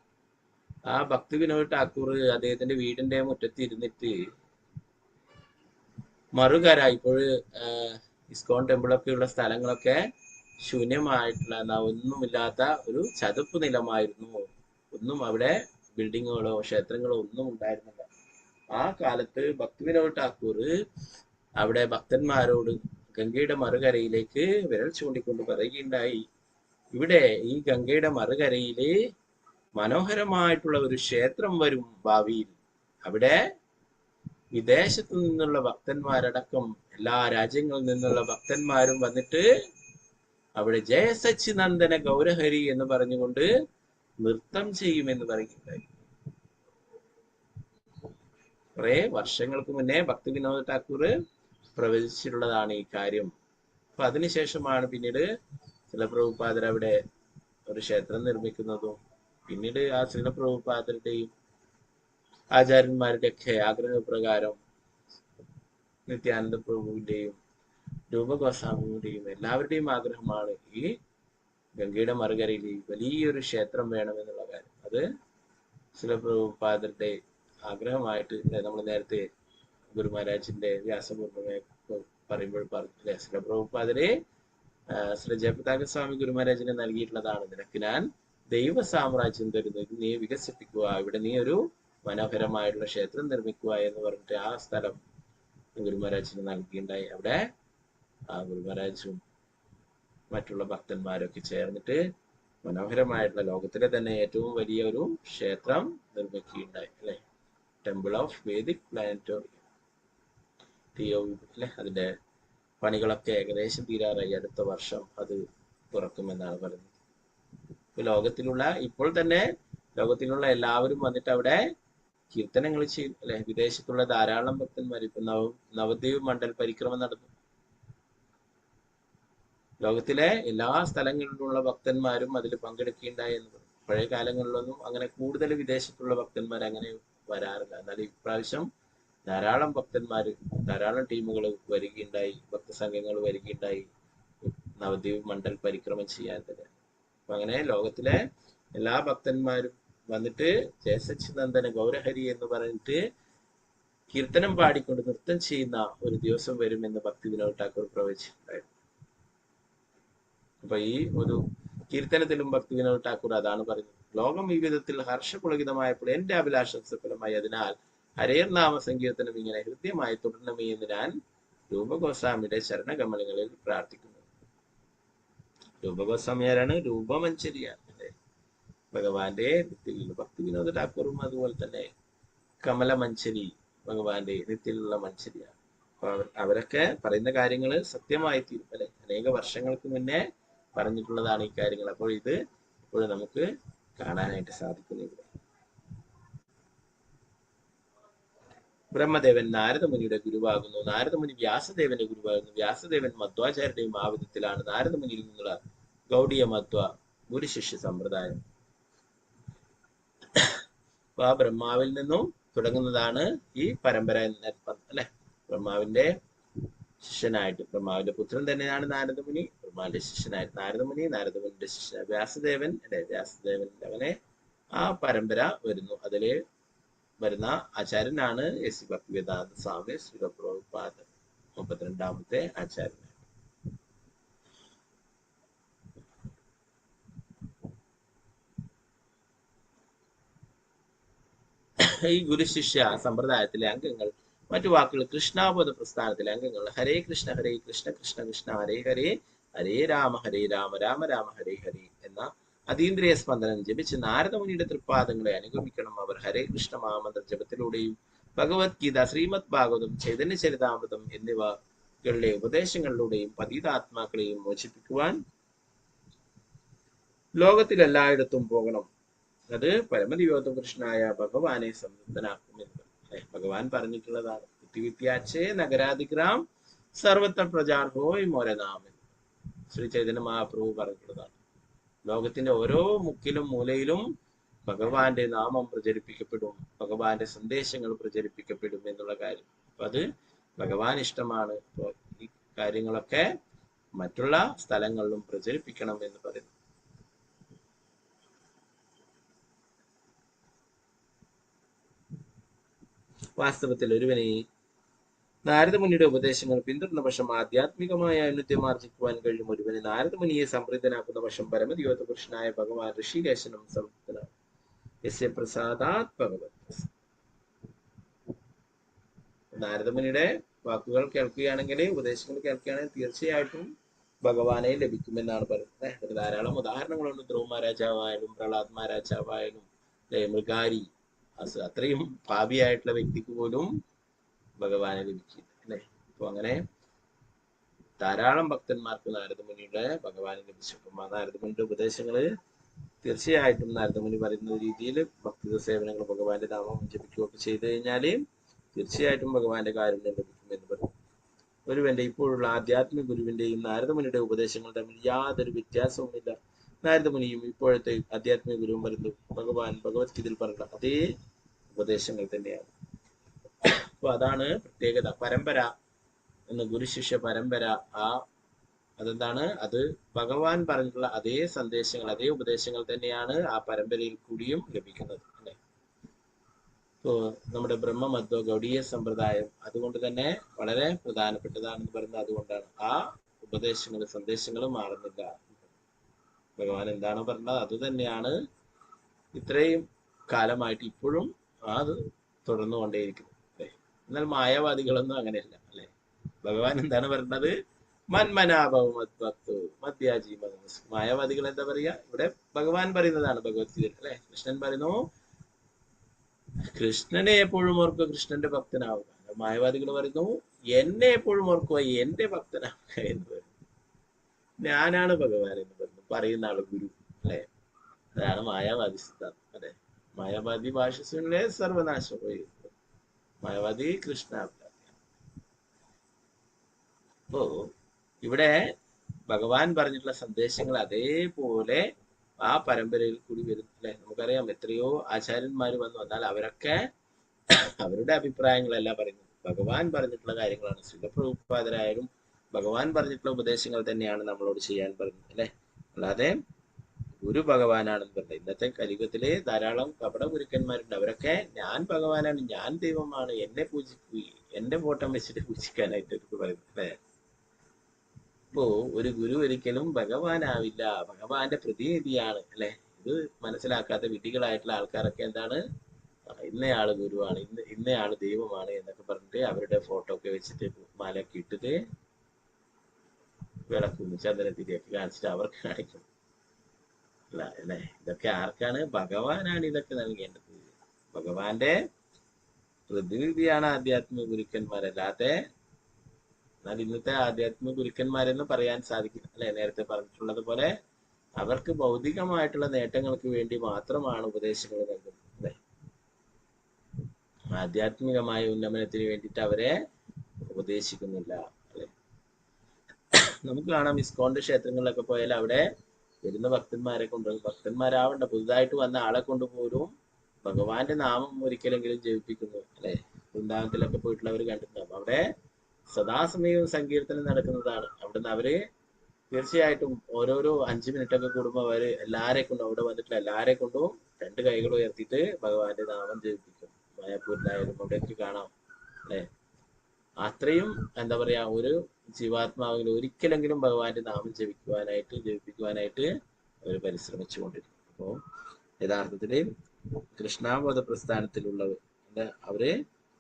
ആ ഭക്തി വിനോദ് ഠാക്കൂർ അദ്ദേഹത്തിന്റെ വീടിന്റെ മുറ്റത്ത് ഇരുന്നിട്ട് മറുകര, ഇപ്പോഴ് ഇസ്കോൺ ടെമ്പിളൊക്കെ ഉള്ള സ്ഥലങ്ങളൊക്കെ ശൂന്യമായിട്ടുള്ള ഒന്നുമില്ലാത്ത ഒരു ചതുപ്പ് നിലമായിരുന്നു. ഒന്നും അവിടെ ബിൽഡിങ്ങുകളോ ക്ഷേത്രങ്ങളോ ഒന്നും ഉണ്ടായിരുന്നില്ല. ആ കാലത്ത് ഭക്തി വിനോദ് ഠാക്കൂർ അവിടെ ഭക്തന്മാരോട് ഗംഗയുടെ മറുകരയിലേക്ക് വിരൽ ചൂണ്ടിക്കൊണ്ട് പറയുകയുണ്ടായി, ഇവിടെ ഈ ഗംഗയുടെ മറുകരയില് മനോഹരമായിട്ടുള്ള ഒരു ക്ഷേത്രം വരും ഭാവിയിൽ. അവിടെ വിദേശത്തു നിന്നുള്ള ഭക്തന്മാരടക്കം എല്ലാ രാജ്യങ്ങളിൽ നിന്നുള്ള ഭക്തന്മാരും വന്നിട്ട് അവിടെ ജയ സച്ചിനന്ദന ഗൗരഹരി എന്ന് പറഞ്ഞുകൊണ്ട് നൃത്തം ചെയ്യുമെന്ന് പറയുകയുണ്ടായി. കുറെ വർഷങ്ങൾക്ക് മുന്നേ ഭക്തി വിനോദ് ഠാക്കൂർ പ്രവചിച്ചിട്ടുള്ളതാണ് ഈ കാര്യം. അപ്പൊ അതിനുശേഷമാണ് പിന്നീട് ശ്രീല പ്രഭുപാദർ അവിടെ ഒരു ക്ഷേത്രം നിർമ്മിക്കുന്നതും പിന്നീട് ആ ശ്രീല പ്രഭുപാദരുടെയും ആചാര്യന്മാരുടെ ഒക്കെ ആഗ്രഹപ്രകാരം നിത്യാനന്ദ പ്രഭുവിന്റെയും രൂപഗോസ്വാമിയുടെയും എല്ലാവരുടെയും ആഗ്രഹമാണ് ഈ ഗംഗയുടെ മറുകരയിൽ വലിയൊരു ക്ഷേത്രം വേണമെന്നുള്ള കാര്യം. അത് ശ്രീല പ്രഭുപാദരുടെ ആഗ്രഹമായിട്ട് നമ്മൾ നേരത്തെ ഗുരു മഹാരാജിന്റെ വ്യാസപൂർണ്ണമയെ പറയുമ്പോൾ പറഞ്ഞില്ലേ, ശ്രീല പ്രഭുപാദരെ ശ്രീ ജയപതാക സ്വാമി ഗുരു മഹാരാജിനെ നൽകിയിട്ടുള്ളതാണ്. നിനക്ക് ഞാൻ ദൈവ സാമ്രാജ്യം തരുന്നത്, നീ വികസിപ്പിക്കുക, ഇവിടെ നീ ഒരു മനോഹരമായിട്ടുള്ള ക്ഷേത്രം നിർമ്മിക്കുക എന്ന് പറഞ്ഞിട്ട് ആ സ്ഥലം ഗുരു മഹാരാജിന് നൽകിയിട്ടുണ്ടായി. അവിടെ ആ ഗുരു മഹാരാജും മറ്റുള്ള ഭക്തന്മാരൊക്കെ ചേർന്നിട്ട് മനോഹരമായിട്ടുള്ള ലോകത്തിലെ തന്നെ ഏറ്റവും വലിയ ഒരു ക്ഷേത്രം നിർമ്മിക്കുകയുണ്ടായി അല്ലെ. ടെമ്പിൾ ഓഫ് വേദിക് പ്ലാനറ്റോറിയം അല്ലെ. അതിന്റെ പണികളൊക്കെ ഏകദേശം തീരാറായി. അടുത്ത വർഷം അത് തുറക്കുമെന്നാണ് പറയുന്നത്. ലോകത്തിലുള്ള ഇപ്പോൾ തന്നെ ലോകത്തിലുള്ള എല്ലാവരും വന്നിട്ട് അവിടെ കീർത്തനങ്ങൾ ചെയ്യും അല്ലെ. വിദേശത്തുള്ള ധാരാളം ഭക്തന്മാർ ഇപ്പൊ നവദ്വീപ് മണ്ഡൽ പരിക്രമ നടന്നു. ലോകത്തിലെ എല്ലാ സ്ഥലങ്ങളിലുള്ള ഭക്തന്മാരും അതിൽ പങ്കെടുക്കുകയുണ്ടായി എന്ന് പറയും. പഴയ കാലങ്ങളിലൊന്നും അങ്ങനെ കൂടുതൽ വിദേശത്തുള്ള ഭക്തന്മാർ അങ്ങനെ വരാറില്ല. എന്നാൽ ഇപ്രാവശ്യം ധാരാളം ഭക്തന്മാർ, ധാരാളം ടീമുകൾ വരികയുണ്ടായി, ഭക്തസംഘങ്ങൾ വരികയുണ്ടായി നവദ്വീപ് മണ്ഡൽ പരിക്രമം ചെയ്യാൻ തന്നെ. അപ്പൊ അങ്ങനെ ലോകത്തിലെ എല്ലാ ഭക്തന്മാരും വന്നിട്ട് ജയ സച്ചിനന്ദന ഗൗരഹരി എന്ന് പറഞ്ഞിട്ട് കീർത്തനം പാടിക്കൊണ്ട് നൃത്തം ചെയ്യുന്ന ഒരു ദിവസം വരുമെന്ന് ഭക്തി വിനോദ് ഠാക്കൂർ പ്രവചിച്ചിട്ടുണ്ടായിരുന്നു. അപ്പൊ ഈ ഒരു കീർത്തനത്തിലും ഭക്തി വിനോദ് ഠാക്കൂർ അതാണ് പറയുന്നത്, ലോകം ഈ വിധത്തിൽ ഹർഷപുളകിതമായപ്പോൾ എന്റെ അഭിലാഷം സഫലമായി. അതിനാൽ ഹരേർ നാമ സങ്കീർത്തനം ഇങ്ങനെ ഹൃദ്യമായി തുടരണമേ എന്ന് ഞാൻ രൂപഗോസ്വാമിയുടെ ചരണകമലങ്ങളിൽ പ്രാർത്ഥിക്കുന്നു. രൂപഗോസ്വാമി ആരാണ്? രൂപമഞ്ചരിയാണ് അല്ലെ. ഭഗവാന്റെ നിത്യത്തിലുള്ള ഭക്തി വിനോദ് ഠാക്കൂറും അതുപോലെ തന്നെ കമലമഞ്ചരി ഭഗവാന്റെ നിത്യത്തിലുള്ള മഞ്ചരിയാണ്. അപ്പൊ അവരൊക്കെ പറയുന്ന കാര്യങ്ങൾ സത്യമായി തീരും അല്ലെ. അനേക വർഷങ്ങൾക്ക് മുന്നേ പറഞ്ഞിട്ടുള്ളതാണ് ഈ കാര്യങ്ങൾ. അപ്പോൾ ഇത് ഇപ്പോഴും നമുക്ക് കാണാനായിട്ട് സാധിക്കുന്നു. ഇവിടെ ബ്രഹ്മദേവൻ നാരദമുനിയുടെ ഗുരുവാകുന്നു, നാരദമുനി വ്യാസദേവന്റെ ഗുരുവാകുന്നു, വ്യാസദേവൻ മധ്വാചാര്യരുടെയും ആ വിധത്തിലാണ്. നാരദമുനിയിൽ നിന്നുള്ള ഗൗഡിയ മധ്വ ഗുരുശിഷ്യ സമ്പ്രദായം. അപ്പൊ ആ ബ്രഹ്മാവിൽ നിന്നും തുടങ്ങുന്നതാണ് ഈ പരമ്പര അല്ലെ. ബ്രഹ്മാവിന്റെ ശിഷ്യനായിട്ട്, ബ്രഹ്മാവിന്റെ പുത്രൻ തന്നെയാണ് നാരദമുനി, ബ്രഹ്മാവിന്റെ ശിഷ്യനായിട്ട് നാരദമുനി, നാരദമുനിയുടെ ശിഷ്യനായ വ്യാസദേവൻ അല്ലെ. വ്യാസദേവൻ അങ്ങനെ ആ പരമ്പര വരുന്നു. അതില് വരുന്ന ആചാര്യനാണ് എസ് ഭക്തിവേദാന്ത സ്വാമി ശ്രീല പ്രഭുപാദ 32ാമത്തെ ആചാര്യൻ. ഈ ഗുരുശിഷ്യ സമ്പ്രദായത്തിലെ അംഗങ്ങൾ, മറ്റു വാക്കുകൾ കൃഷ്ണാബോധ പ്രസ്ഥാനത്തിലെ അംഗങ്ങൾ ഹരേ കൃഷ്ണ കൃഷ്ണ കൃഷ്ണ ഹരേ ഹരേ, ഹരേ രാമ രാമ രാമ ഹരേ ഹരേ എന്ന അതീന്ദ്രിയ സ്പന്ദനം ജപിച്ച് നാരദമുനിയുടെ തൃപ്പാദങ്ങളെ അനുഗമിക്കണം. അവർ ഹരേ കൃഷ്ണ മഹാമന്ത്ര ജപത്തിലൂടെയും ഭഗവത്ഗീത, ശ്രീമദ് ഭാഗവതം, ചൈതന്യ ചരിതാമൃതം എന്നിവകളുടെ ഉപദേശങ്ങളിലൂടെയും പതിതാത്മാക്കളെയും മോചിപ്പിക്കുവാൻ ലോകത്തിലെല്ലായിടത്തും പോകണം. അത് പരമദിവ്യോത്തകൃഷ്ണനായ ഭഗവാനെ സംതൃപ്തനാക്കുമെന്ന് ഭഗവാൻ പറഞ്ഞിട്ടുള്ളതാണ്. വിദ്യാച്ചേ നഗരാധിഗ്രാം സർവത്ര പ്രചാർഹോയ് മോരനാമൻ ശ്രീ ചൈതന്യ മഹാപ്രഭു പറഞ്ഞിട്ടുള്ളതാണ്. ലോകത്തിന്റെ ഓരോ മുക്കിലും മൂലയിലും ഭഗവാന്റെ നാമം പ്രചരിപ്പിക്കപ്പെടും, ഭഗവാന്റെ സന്ദേശങ്ങൾ പ്രചരിപ്പിക്കപ്പെടും എന്നുള്ള കാര്യം. അപ്പൊ അത് ഭഗവാൻ ഇഷ്ടമാണ്. അപ്പൊ ഈ കാര്യങ്ങളൊക്കെ മറ്റുള്ള സ്ഥലങ്ങളിലും പ്രചരിപ്പിക്കണം എന്ന് പറയുന്നു. വാസ്തവത്തിൽ ഒരുവനെ നാരദമുനിയുടെ ഉപദേശങ്ങൾ പിന്തുടർന്ന പക്ഷം ആധ്യാത്മികമായ ഔന്നത്യം ആർജിക്കുവാൻ കഴിയും. ഒരുവനെ നാരദമുനിയെ സംപ്രീതനാക്കുന്ന പക്ഷം പരമദിവ്യോത്തകൃഷ്ണനായ ഭഗവാൻ ഋഷികേശനും സംപ്രീതനാണ്. യസ്യ പ്രസാദാത് ഭഗവത്. നാരദമുനിയുടെ വാക്കുകൾ കേൾക്കുകയാണെങ്കിൽ, ഉപദേശങ്ങൾ കേൾക്കുകയാണെങ്കിൽ തീർച്ചയായിട്ടും ഭഗവാനെ ലഭിക്കുമെന്നാണ് പറയുന്നത്. ധാരാളം ഉദാഹരണങ്ങളുണ്ട്. ധ്രുവ മഹാരാജാവായാലും പ്രഹ്ലാദ് മഹാരാജാവായാലും മൃഗാരി, അത്രയും പാപിയായിട്ടുള്ള വ്യക്തിക്ക് പോലും ഭഗവാനെ ലഭിക്കില്ല അല്ലെ. അപ്പൊ അങ്ങനെ ധാരാളം ഭക്തന്മാർക്ക് നാരദമുനിയുടെ ഭഗവാനെ ലഭിച്ചു. നാരദമുനിയുടെ ഉപദേശങ്ങള് തീർച്ചയായിട്ടും നാരദമുനി പറയുന്ന രീതിയിൽ ഭക്തി സേവനങ്ങൾ ഭഗവാന്റെ നാമം ജപിക്കുകയൊക്കെ ചെയ്തു കഴിഞ്ഞാല് തീർച്ചയായിട്ടും ഭഗവാന്റെ കാരുണ്യം ലഭിക്കുമെന്ന് പറയും. ഒരുവന്റെ ഇപ്പോഴുള്ള ആധ്യാത്മിക ഗുരുവിന്റെയും നാരദമുനിയുടെ ഉപദേശങ്ങൾ തമ്മിൽ യാതൊരു വ്യത്യാസവുമില്ല. നാരദമുനിയും ഇപ്പോഴത്തെ ആധ്യാത്മിക ഗുരുവും പറയുന്നു ഭഗവാൻ ഭഗവത്ഗീതയിൽ പറഞ്ഞ അതേ ഉപദേശങ്ങൾ തന്നെയാണ്. അപ്പൊ അതാണ് പ്രത്യേകത. പരമ്പര എന്ന ഗുരുശിഷ്യ പരമ്പര, അതെന്താണ്? അത് ഭഗവാൻ പറഞ്ഞിട്ടുള്ള അതേ സന്ദേശങ്ങൾ, അതേ ഉപദേശങ്ങൾ തന്നെയാണ് ആ പരമ്പരയിൽ കൂടിയും ലഭിക്കുന്നത് അല്ലെ. ഇപ്പോ നമ്മുടെ ബ്രഹ്മമധ്വ ഗൗഡീയ സമ്പ്രദായം അതുകൊണ്ട് തന്നെ വളരെ പ്രധാനപ്പെട്ടതാണെന്ന് പറയുന്നത് അതുകൊണ്ടാണ്. ആ ഉപദേശങ്ങളും സന്ദേശങ്ങളും മാറുന്നില്ല. ഭഗവാൻ എന്താണോ പറഞ്ഞത് അത് തന്നെയാണ് ഇത്രയും കാലമായിട്ട് ഇപ്പോഴും അത് തുടർന്നു കൊണ്ടേയിരിക്കുന്നത് അല്ലെ. എന്നാൽ മായാവാദികളൊന്നും അങ്ങനെയല്ല അല്ലെ. ഭഗവാൻ എന്താണ് പറഞ്ഞത്? മന്മനാഭവത്വ മധ്യാജീ. മായാവാദികൾ എന്താ പറയാ? ഇവിടെ ഭഗവാൻ പറയുന്നതാണ് ഭഗവത്ഗീത അല്ലെ. കൃഷ്ണൻ പറയുന്നു കൃഷ്ണനെ എപ്പോഴും ഓർക്കുക, കൃഷ്ണന്റെ ഭക്തനാവുക. മായാവാദികൾ പറയുന്നു എന്നെ എപ്പോഴും ഓർക്കുക, എന്റെ ഭക്തനാവുക എന്ന് പറയുന്നു. ഞാനാണ് ഭഗവാൻ എന്ന് പറയുന്ന ആള് ഗുരു അല്ലെ. അതാണ് മായാവാദി സിദ്ധാന്തം അല്ലെ. മായാവാദി ഭാഷസിലെ സർവനാശം പോയി. മായാവാദി കൃഷ്ണ. അപ്പോ ഇവിടെ ഭഗവാൻ പറഞ്ഞിട്ടുള്ള സന്ദേശങ്ങൾ അതേപോലെ ആ പരമ്പരയിൽ കൂടി വരും അല്ലെ. നമുക്കറിയാം എത്രയോ ആചാര്യന്മാർ വന്നാൽ അവരൊക്കെ അവരുടെ അഭിപ്രായങ്ങളല്ല പറയുന്നത്, ഭഗവാൻ പറഞ്ഞിട്ടുള്ള കാര്യങ്ങളാണ്. ശ്രീല പ്രഭുപാദരായാലും ഭഗവാൻ പറഞ്ഞിട്ടുള്ള ഉപദേശങ്ങൾ തന്നെയാണ് നമ്മളോട് ചെയ്യാൻ പറയുന്നത് അല്ലെ. അല്ലാതെ ഗുരു ഭഗവാനാണെന്ന് പറഞ്ഞത്. ഇന്നത്തെ കലിയുഗത്തിലെ ധാരാളം കപട ഗുരുക്കന്മാരുണ്ട്. അവരൊക്കെ ഞാൻ ഭഗവാനാണ്, ഞാൻ ദൈവമാണ്, എന്നെ പൂജിക്കൂ, എന്റെ ഫോട്ടം വെച്ചിട്ട് പൂജിക്കാനായിട്ട് പറയുന്നത് അല്ലെ. അപ്പോ ഒരു ഗുരു ഒരിക്കലും ഭഗവാനാവില്ല, ഭഗവാന്റെ പ്രതിനിധിയാണ് അല്ലെ. ഇത് മനസ്സിലാക്കാത്ത വിഡ്ഢികളായിട്ടുള്ള ആൾക്കാരൊക്കെ എന്താണ്, ഇന്നയാള് ഗുരുവാണ്, ഇന്നയാള് ദൈവമാണ് എന്നൊക്കെ പറഞ്ഞിട്ട് അവരുടെ ഫോട്ടോ ഒക്കെ വെച്ചിട്ട് മാലയൊക്കെ ഇട്ടിട്ട് വിളക്കും ചന്ദനത്തിരിയൊക്കെ കാണിച്ചിട്ട് അവർക്ക് കാണിക്കും അല്ലെ. ഇതൊക്കെ ആർക്കാണ്? ഭഗവാനാണ് ഇതൊക്കെ നൽകേണ്ടത്. ഭഗവാന്റെ പ്രതിനിധിയാണ് ആധ്യാത്മിക ഗുരുക്കന്മാരല്ലാതെ. എന്നാൽ ഇന്നത്തെ ആധ്യാത്മിക ഗുരുക്കന്മാരെന്ന് പറയാൻ സാധിക്കില്ല അല്ലെ. നേരത്തെ പറഞ്ഞിട്ടുള്ളത് പോലെ അവർക്ക് ഭൗതികമായിട്ടുള്ള നേട്ടങ്ങൾക്ക് വേണ്ടി മാത്രമാണ് ഉപദേശങ്ങൾ നൽകുന്നത് അല്ലെ. ആധ്യാത്മികമായ ഉന്നമനത്തിന് വേണ്ടിയിട്ട് അവരെ ഉപദേശിക്കുന്നില്ല അല്ലെ. നമുക്ക് കാണാം ഇസ്കോന്റെ ക്ഷേത്രങ്ങളിലൊക്കെ പോയാൽ അവിടെ വരുന്ന ഭക്തന്മാരെ കൊണ്ട്, ഭക്തന്മാരാവണ്ട പുതുതായിട്ട് വന്ന ആളെ കൊണ്ടുപോലും ഭഗവാന്റെ നാമം ഒരിക്കലെങ്കിലും ജപിപ്പിക്കുന്നു അല്ലെ. വൃന്ദാവനത്തിലൊക്കെ പോയിട്ടുള്ളവർ കണ്ടിട്ടുണ്ടാവും. അവിടെ സദാസമയവും സങ്കീർത്തനം നടക്കുന്നതാണ്. അവിടുന്ന് അവര് തീർച്ചയായിട്ടും ഓരോരോ 5 മിനിറ്റൊക്കെ കൂടുമ്പോൾ അവര് എല്ലാരെ കൊണ്ടും അവിടെ വന്നിട്ടുള്ള എല്ലാരെ കൊണ്ടും 2 കൈകൾ ഉയർത്തിയിട്ട് ഭഗവാന്റെ നാമം ജപിപ്പിക്കും. മായാപൂരിലായാലും അവിടെയൊക്കെ കാണാം അല്ലെ. അത്രയും എന്താ പറയാ, ഒരു ജീവാത്മാവിൽ ഒരിക്കലെങ്കിലും ഭഗവാന്റെ നാമം ജപിപ്പിക്കുവാനായിട്ട് അവർ പരിശ്രമിച്ചുകൊണ്ടിരിക്കും. അപ്പോ യഥാർത്ഥത്തില് കൃഷ്ണാബോധ പ്രസ്ഥാനത്തിലുള്ളവർ അവര്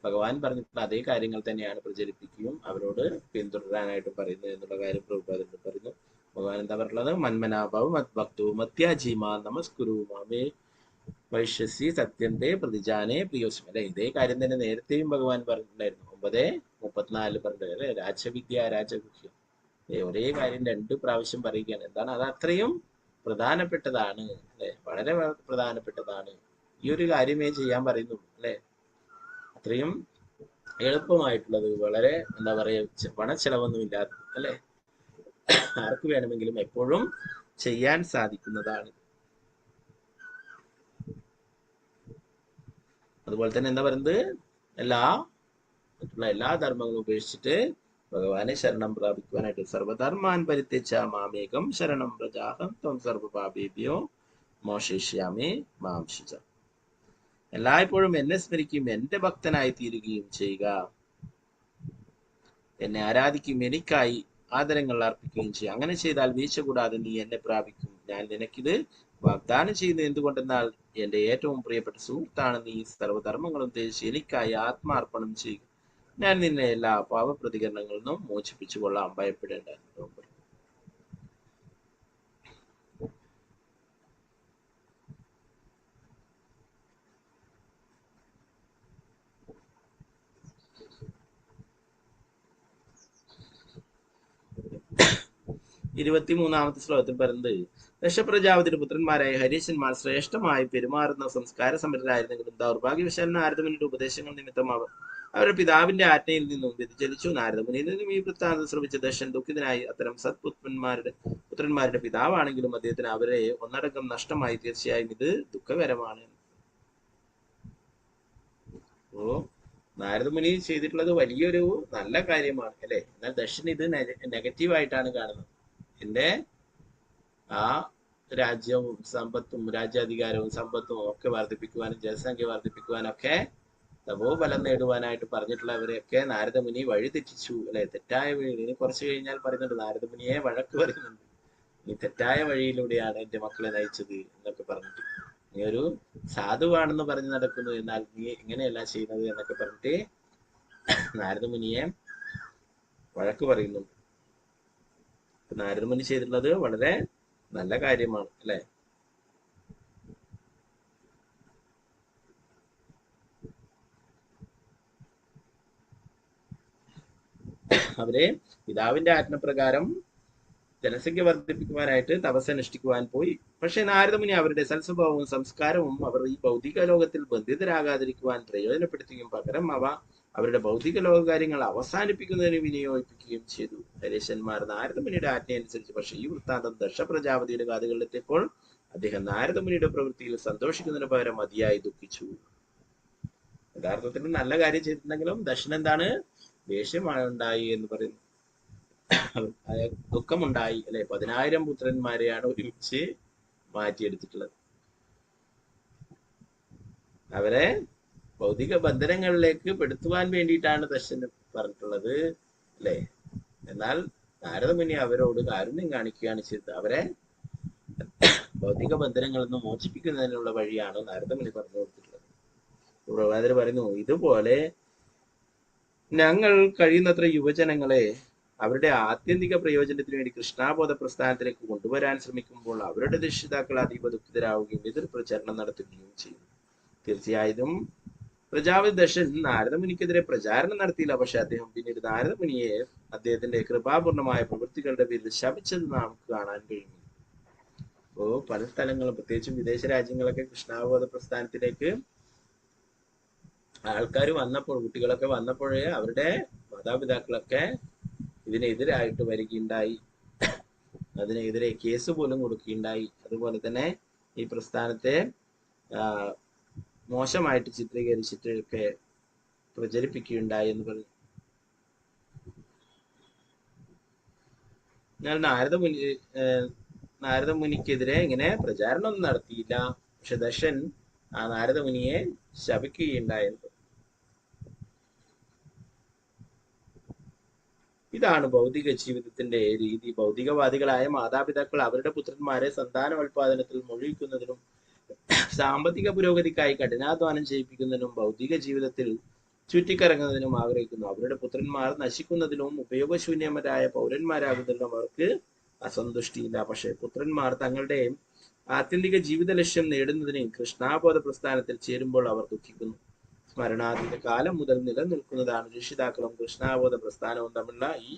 ഭഗവാൻ പറഞ്ഞിട്ടുള്ള അതേ കാര്യങ്ങൾ തന്നെയാണ് പ്രചരിപ്പിക്കുകയും അവരോട് പിന്തുടരാനായിട്ട് പറയുന്നത് എന്നുള്ള കാര്യം പ്രഭുപാദൻ പറയുന്നു. ഭഗവാൻ എന്താ പറഞ്ഞിട്ടുള്ളത്? മന്മനാഭാവ് മദ്ഭക്തോ മത്യാജീമാ നമസ്കുരു മാമേ വൈശ്യസി സത്യന്തേ പ്രതിജാനെ പ്രിയോസ്മി അല്ലെ. ഇതേ കാര്യം തന്നെ നേരത്തെയും ഭഗവാൻ പറഞ്ഞിട്ടുണ്ടായിരുന്നു. 9:34 പറഞ്ഞത് അല്ലെ, രാജവിദ്യ രാജഗുഹ്യം. ഒരേ കാര്യം 2 പ്രാവശ്യം പറയുകയാണ്. എന്താണ്? അത് അത്രയും പ്രധാനപ്പെട്ടതാണ് അല്ലെ, വളരെ പ്രധാനപ്പെട്ടതാണ്. ഈ ഒരു കാര്യമേ ചെയ്യാൻ പറയുന്നുള്ളൂ അല്ലെ. അത്രയും എളുപ്പമായിട്ടുള്ളത്, വളരെ എന്താ പറയുക, പണച്ചെലവൊന്നും ഇല്ലാത്തത് അല്ലെ, ആർക്ക് വേണമെങ്കിലും എപ്പോഴും ചെയ്യാൻ സാധിക്കുന്നതാണ്. അതുപോലെ തന്നെ എന്താ പറയുന്നത്? എല്ലാ ധർമ്മങ്ങളും ഉപേക്ഷിച്ചിട്ട് ഭഗവാനെ ശരണം പ്രാപിക്കുവാനായിട്ട് സർവധർമാൻ പരിത്യജ മാമേകം ശരണം പ്രജാഹം ത്വം സർവപാപേഭ്യോ മോക്ഷിഷ്യാമി മാം ശുച. എല്ലായ്പ്പോഴും എന്നെ സ്മരിക്കുകയും എന്റെ ഭക്തനായി തീരുകയും ചെയ്യുക, എന്നെ ആരാധിക്കുകയും എനിക്കായി ആദരങ്ങൾ അർപ്പിക്കുകയും ചെയ്യുക. അങ്ങനെ ചെയ്താൽ വീഴ്ച കൂടാതെ നീ എന്നെ പ്രാപിക്കും. ഞാൻ നിനക്കിത് വാഗ്ദാനം ചെയ്യുന്നത് എന്തുകൊണ്ടെന്നാൽ എന്റെ ഏറ്റവും പ്രിയപ്പെട്ട സുഹൃത്താണ് നീ. സർവ്വധർമ്മങ്ങളും ത്യജിച്ച് എനിക്കായി ആത്മാർപ്പണം ചെയ്യുക. ഞാൻ നിന്നെ എല്ലാ പാപപ്രതികരണങ്ങളിൽ നിന്നും മോചിപ്പിച്ചു കൊള്ളാം, ഭയപ്പെടേണ്ട. 23-ാമത്തെ ശ്ലോകത്തിൽ പറയുന്നത്, ദശപ്രജാപതിയുടെ പുത്രന്മാരായ ഹരീശന്മാർ ശ്രേഷ്ഠമായി പെരുമാറുന്ന സംസ്കാര സമരരായിരുന്നെങ്കിലും ദൗർഭാഗ്യവശാൽ നാരദമുനിയുടെ ഉപദേശങ്ങൾ നിമിത്തം അവരുടെ പിതാവിന്റെ ആജ്ഞയിൽ നിന്നും വ്യതിചലിച്ചു. നാരദമുനിയിൽ നിന്നും ഈ വൃത്താന്തം ശ്രമിച്ച ദശൻ ദുഃഖിതനായി. അത്തരം പുത്രന്മാരുടെ പിതാവാണെങ്കിലും അദ്ദേഹത്തിന് അവരെ ഒന്നടങ്കം നഷ്ടമായി. തീർച്ചയായും ഇത് ദുഃഖകരമാണ്. ഓ, നാരദമുനി ചെയ്തിട്ടുള്ളത് വലിയൊരു നല്ല കാര്യമാണ് അല്ലെ. എന്നാൽ ദശൻ ഇത് നെഗറ്റീവായിട്ടാണ് കാണുന്നത്. എന്റെ ആ രാജ്യവും സമ്പത്തും രാജ്യാധികാരവും സമ്പത്തും ഒക്കെ വർദ്ധിപ്പിക്കുവാനും ജനസംഖ്യ വർദ്ധിപ്പിക്കുവാനും ഒക്കെ തപോബലം നേടുവാനായിട്ട് പറഞ്ഞിട്ടുള്ളവരെയൊക്കെ നാരദമുനി വഴി തെറ്റിച്ചു അല്ലെ. തെറ്റായ വഴി. ഇനി കുറച്ച് കഴിഞ്ഞാൽ പറയുന്നുണ്ട്, നാരദമുനിയെ വഴക്ക് പറയുന്നുണ്ട്, നീ തെറ്റായ വഴിയിലൂടെയാണ് എന്റെ മക്കളെ നയിച്ചത് എന്നൊക്കെ പറഞ്ഞിട്ട്. നീ ഒരു സാധുവാണെന്ന് പറഞ്ഞു നടക്കുന്നു, എന്നാൽ നീ ഇങ്ങനെയല്ല ചെയ്യുന്നത് എന്നൊക്കെ പറഞ്ഞിട്ട് നാരദമുനിയെ വഴക്ക് പറയുന്നുണ്ട്. നാരദമുനി ചെയ്തിട്ടുള്ളത് വളരെ നല്ല കാര്യമാണ് അല്ലെ. അവരെ പിതാവിന്റെ ആജ്ഞപ്രകാരം ജനസംഖ്യ വർദ്ധിപ്പിക്കുവാനായിട്ട് തപസ്സനുഷ്ഠിക്കുവാൻ പോയി. പക്ഷെ നാരദമുനി അവരുടെ സൽസ്വഭാവവും സംസ്കാരവും അവർ ഈ ഭൗതിക ലോകത്തിൽ ബന്ധിതരാകാതിരിക്കുവാൻ പ്രയോജനപ്പെടുത്തുകയും പകരം അവരുടെ ഭൗതിക ലോക കാര്യങ്ങൾ അവസാനിപ്പിക്കുന്നതിന് വിനിയോഗിപ്പിക്കുകയും ചെയ്തു. ഹരീശന്മാർ നാരദമുനിയുടെ ആജ്ഞ അനുസരിച്ച്. പക്ഷെ ഈ വൃത്താന്തം ദശപ്രജാപതിയുടെ കാതുകളിലെത്തിയപ്പോൾ അദ്ദേഹം നാരദമുനിയുടെ പ്രവൃത്തിയിൽ സന്തോഷിക്കുന്നതിന് പകരം അതിയായി ദുഃഖിച്ചു. യഥാർത്ഥത്തിൽ നല്ല കാര്യം ചെയ്തിട്ടുണ്ടെങ്കിലും ദശൻ എന്താണ്? ദേഷ്യമുണ്ടായി എന്ന് പറയുന്നു. ദുഃഖമുണ്ടായി അല്ലെ. 10,000 പുത്രന്മാരെയാണ് ഒരുമിച്ച് മാറ്റിയെടുത്തിട്ടുള്ളത്. അവരെ ഭൗതിക ബന്ധനങ്ങളിലേക്ക് പെടുത്തുവാൻ വേണ്ടിയിട്ടാണ് ദശന് പറഞ്ഞിട്ടുള്ളത് അല്ലെ. എന്നാൽ നാരദമുനി അവരോട് കാരുണ്യം കാണിക്കുകയാണ് ചെയ്തത്. അവരെ ഭൗതിക ബന്ധനങ്ങളിൽ നിന്ന് മോചിപ്പിക്കുന്നതിനുള്ള വഴിയാണ് നാരദമുനി പറഞ്ഞു കൊടുത്തിട്ടുള്ളത്. പ്രവാചകർ പറയുന്നു, ഇതുപോലെ ഞങ്ങൾ കഴിയുന്നത്ര യുവജനങ്ങളെ അവരുടെ ആത്യന്തിക പ്രയോജനത്തിന് വേണ്ടി കൃഷ്ണാബോധ പ്രസ്ഥാനത്തിലേക്ക് കൊണ്ടുവരാൻ ശ്രമിക്കുമ്പോൾ അവരുടെ രക്ഷിതാക്കൾ അതീവ ദുഃഖിതരാവുകയും എതിർ പ്രചരണം നടത്തുകയും ചെയ്യും. തീർച്ചയായും പ്രജാപതി ദശൻ നാരദമുനിക്കെതിരെ പ്രചാരണം നടത്തിയില്ല. പക്ഷെ അദ്ദേഹം പിന്നീട് നാരദമുനിയെ അദ്ദേഹത്തിന്റെ കൃപാപൂർണമായ പ്രവൃത്തികളുടെ പേരിൽ ശപിച്ചത് നമുക്ക് കാണാൻ കഴിയും. അപ്പോ പല സ്ഥലങ്ങളും, പ്രത്യേകിച്ചും വിദേശ രാജ്യങ്ങളൊക്കെ കൃഷ്ണാബോധ പ്രസ്ഥാനത്തിലേക്ക് ആൾക്കാർ വന്നപ്പോൾ, കുട്ടികളൊക്കെ വന്നപ്പോഴേ അവരുടെ മാതാപിതാക്കളൊക്കെ ഇതിനെതിരായിട്ട് വരികയുണ്ടായി. അതിനെതിരെ കേസ് പോലും കൊടുക്കുകയുണ്ടായി. അതുപോലെ തന്നെ ഈ പ്രസ്ഥാനത്തെ മോശമായിട്ട് ചിത്രീകരിച്ചിട്ട് ഒക്കെ പ്രചരിപ്പിക്കുകയുണ്ടായി എന്ന് പറഞ്ഞു. എന്നാൽ നാരദമുനിക്കെതിരെ ഇങ്ങനെ പ്രചാരണമൊന്നും നടത്തിയില്ല. പക്ഷെ ദശൻ ആ നാരദമുനിയെ ശപിക്കുകയുണ്ടായിരുന്നു. ഇതാണ് ഭൗതിക ജീവിതത്തിന്റെ രീതി. ഭൗതികവാദികളായ മാതാപിതാക്കൾ അവരുടെ പുത്രന്മാരെ സന്താനോൽപാദനത്തിൽ മുഴുകിക്കുന്നതിനും സാമ്പത്തിക പുരോഗതിക്കായി കഠിനാധ്വാനം ചെയ്യിപ്പിക്കുന്നതിനും ഭൗതിക ജീവിതത്തിൽ ചുറ്റിക്കറങ്ങുന്നതിനും ആഗ്രഹിക്കുന്നു. അവരുടെ പുത്രന്മാർ നശിക്കുന്നതിനും ഉപയോഗശൂന്യരായ പൗരന്മാരാകുന്നതിനും അവർക്ക് അസന്തുഷ്ടിയില്ല. പക്ഷെ പുത്രന്മാർ തങ്ങളുടെ ആത്യന്തിക ജീവിത ലക്ഷ്യം നേടുന്നതിന് കൃഷ്ണാബോധ പ്രസ്ഥാനത്തിൽ ചേരുമ്പോൾ അവർ ദുഃഖിക്കുന്നു. സ്മരണാതീത കാലം മുതൽ നിലനിൽക്കുന്നതാണ് രക്ഷിതാക്കളും കൃഷ്ണാബോധ പ്രസ്ഥാനവും തമ്മിലുള്ള ഈ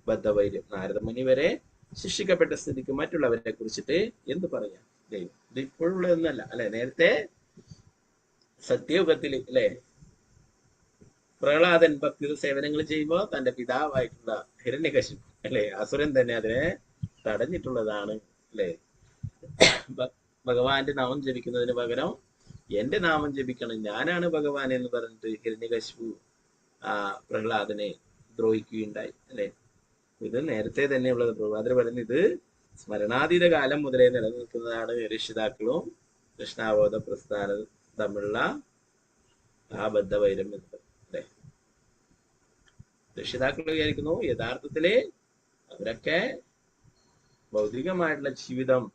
ബദ്ധവൈര്യം. നാരദമുനി വരെ ശിക്ഷിക്കപ്പെട്ട സ്ഥിതിക്ക് മറ്റുള്ളവരെ കുറിച്ചിട്ട് എന്ത് പറയാം? ദൈവം ഇത് ഇപ്പോഴുള്ളതൊന്നല്ല അല്ലെ. നേരത്തെ സത്യയുഗത്തിൽ അല്ലെ പ്രഹ്ലാദൻ ഭക്തി സേവനങ്ങൾ ചെയ്യുമ്പോൾ തന്റെ പിതാവായിട്ടുള്ള ഹിരണ്യകശിപു അല്ലെ അസുരൻ തന്നെ അതിനെ തടഞ്ഞിട്ടുള്ളതാണ് അല്ലെ. ഭഗവാന്റെ നാമം ജപിക്കുന്നതിന് പകരം എന്റെ നാമം ജപിക്കണം, ഞാനാണ് ഭഗവാൻ എന്ന് പറഞ്ഞിട്ട് ഹിരണ്യകശിപു പ്രഹ്ലാദനെ ദ്രോഹിക്കുകയുണ്ടായി അല്ലെ. ഇത് നേരത്തെ തന്നെയുള്ളത്. പ്രഹ്ലാദർ പറയുന്നത് ഇത് സ്മരണാതീത കാലം മുതലേ നിലനിൽക്കുന്നതാണ് രക്ഷിതാക്കളും കൃഷ്ണാബോധ പ്രസ്ഥാനം തമ്മിലുള്ള ആ ബദ്ധവൈരം എന്ന് അല്ലെ. രക്ഷിതാക്കൾ വിചാരിക്കുന്നു യഥാർത്ഥത്തില് അവരൊക്കെ ഭൗതികമായിട്ടുള്ള ജീവിതം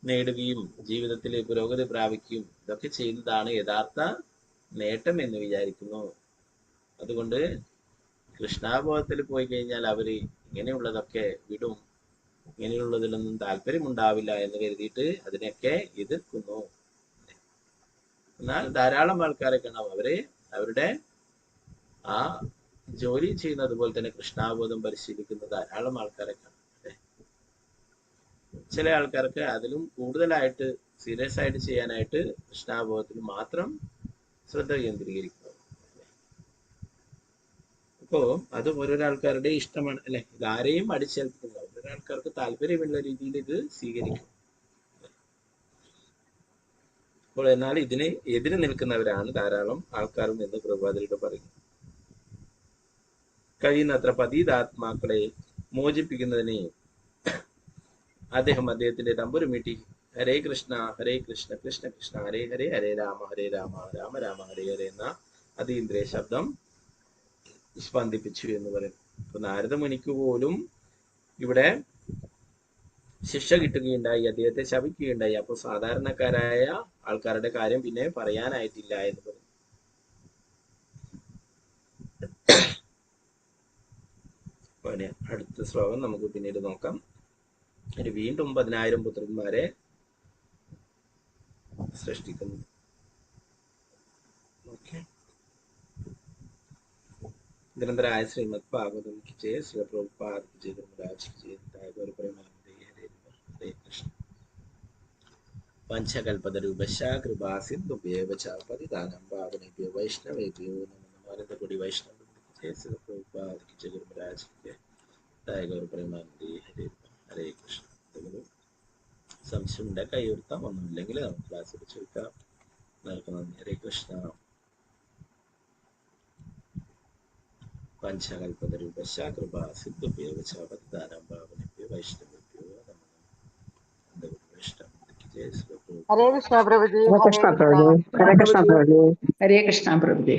നേടുകയും ജീവിതത്തിൽ പുരോഗതി പ്രാപിക്കുകയും ഇതൊക്കെ ചെയ്യുന്നതാണ് യഥാർത്ഥ നേട്ടം എന്ന് വിചാരിക്കുന്നു. അതുകൊണ്ട് കൃഷ്ണാബോധത്തിൽ പോയി കഴിഞ്ഞാൽ അവര് ഇങ്ങനെയുള്ളതൊക്കെ വിടും, ഇങ്ങനെയുള്ളതിലൊന്നും താല്പര്യമുണ്ടാവില്ല എന്ന് കരുതിയിട്ട് അതിനൊക്കെ എതിർക്കുന്നു. എന്നാൽ ധാരാളം ആൾക്കാരെ കാണാം അവര് അവരുടെ ആ ജോലി ചെയ്യുന്നത് പോലെ തന്നെ കൃഷ്ണാബോധം പരിശീലിക്കുന്ന ധാരാളം ആൾക്കാരെ കാണാം. ചില ആൾക്കാർക്ക് അതിലും കൂടുതലായിട്ട് സീരിയസ് ആയിട്ട് ചെയ്യാനായിട്ട് കൃഷ്ണാബോധത്തിൽ മാത്രം ശ്രദ്ധ കേന്ദ്രീകരിക്കുന്നു. അപ്പോ അത് ഓരോരാൾക്കാരുടെ ഇഷ്ടമാണ് അല്ലെ. ഇതാരെയും അടിച്ചേൽപ്പിക്കുന്നത് ഓരോരാൾക്കാർക്ക് താല്പര്യമുള്ള രീതിയിൽ ഇത് സ്വീകരിക്കും. അപ്പോൾ എന്നാൽ ഇതിന് എതിര് നിൽക്കുന്നവരാണ് ധാരാളം ആൾക്കാരും എന്ന് പ്രഭാതരുടെ പറയുന്നു. കഴിയുന്നത്ര പതീതാത്മാക്കളെ മോചിപ്പിക്കുന്നതിന് അദ്ദേഹത്തിന്റെ തമ്പുരു മീട്ടി ഹരേ കൃഷ്ണ കൃഷ്ണ കൃഷ്ണ ഹരേ ഹരേ ഹരേ രാമ രാമ രാമ ഹരേ ഹരേ എന്ന അതീന്ദ്രിയ ശബ്ദം സ്പന്ദിപ്പിച്ചു എന്ന് പറയും. അപ്പൊ നാരദമുനിക്ക് പോലും ഇവിടെ ശിക്ഷ കിട്ടുകയുണ്ടായി, അദ്ദേഹത്തെ ശപിക്കുകയുണ്ടായി. അപ്പൊ സാധാരണക്കാരായ ആൾക്കാരുടെ കാര്യം പിന്നെ പറയാനായിട്ടില്ല എന്ന് പറയും. അടുത്ത ശ്ലോകം നമുക്ക് പിന്നീട് നോക്കാം. വീണ്ടും 10,000 പുത്രന്മാരെ സൃഷ്ടിക്കുന്നു. നിരന്തരായ ശ്രീമദ് ഭാഗവതം की जय, श्री प्रभुपाद की जय, गुरुराज की जय, गौर प्रेमानंदे हरे कृष्ण. पंचकल्पतरुभ्यश्च कृपा सिन्धुभ्येव च पतितानां पावनेभ्यो वैष्णवेभ्यो नमो नमः. अनन्तकोटि वैष्णव की जय, श्री प्रभुपाद की जय, गुरुराज की जय, गौर प्रेमानंदे हरे कृष्ण. സംശയമുണ്ട് കൈയുർത്താം, ഒന്നുമില്ലെങ്കിൽ നമുക്ക് ക്ലാസ് ചോദിക്കാം. നന്ദി. ഹരേ കൃഷ്ണ. പഞ്ചകൽപതരുഭ്യശ്ച കൃപാ സിന്ധുഭ്യോ ച പതിതാനാം പാവനേഭ്യോ വൈഷ്ണവേഭ്യോ നമോ നമഃ. ഹരേ കൃഷ്ണ പ്രഭുജി. ഹരേ കൃഷ്ണ പ്രഭു. ഹരേ കൃഷ്ണ പ്രഭു. ഹരേ കൃഷ്ണ പ്രഭുജി. ഹരേ കൃഷ്ണ പ്രഭുജി.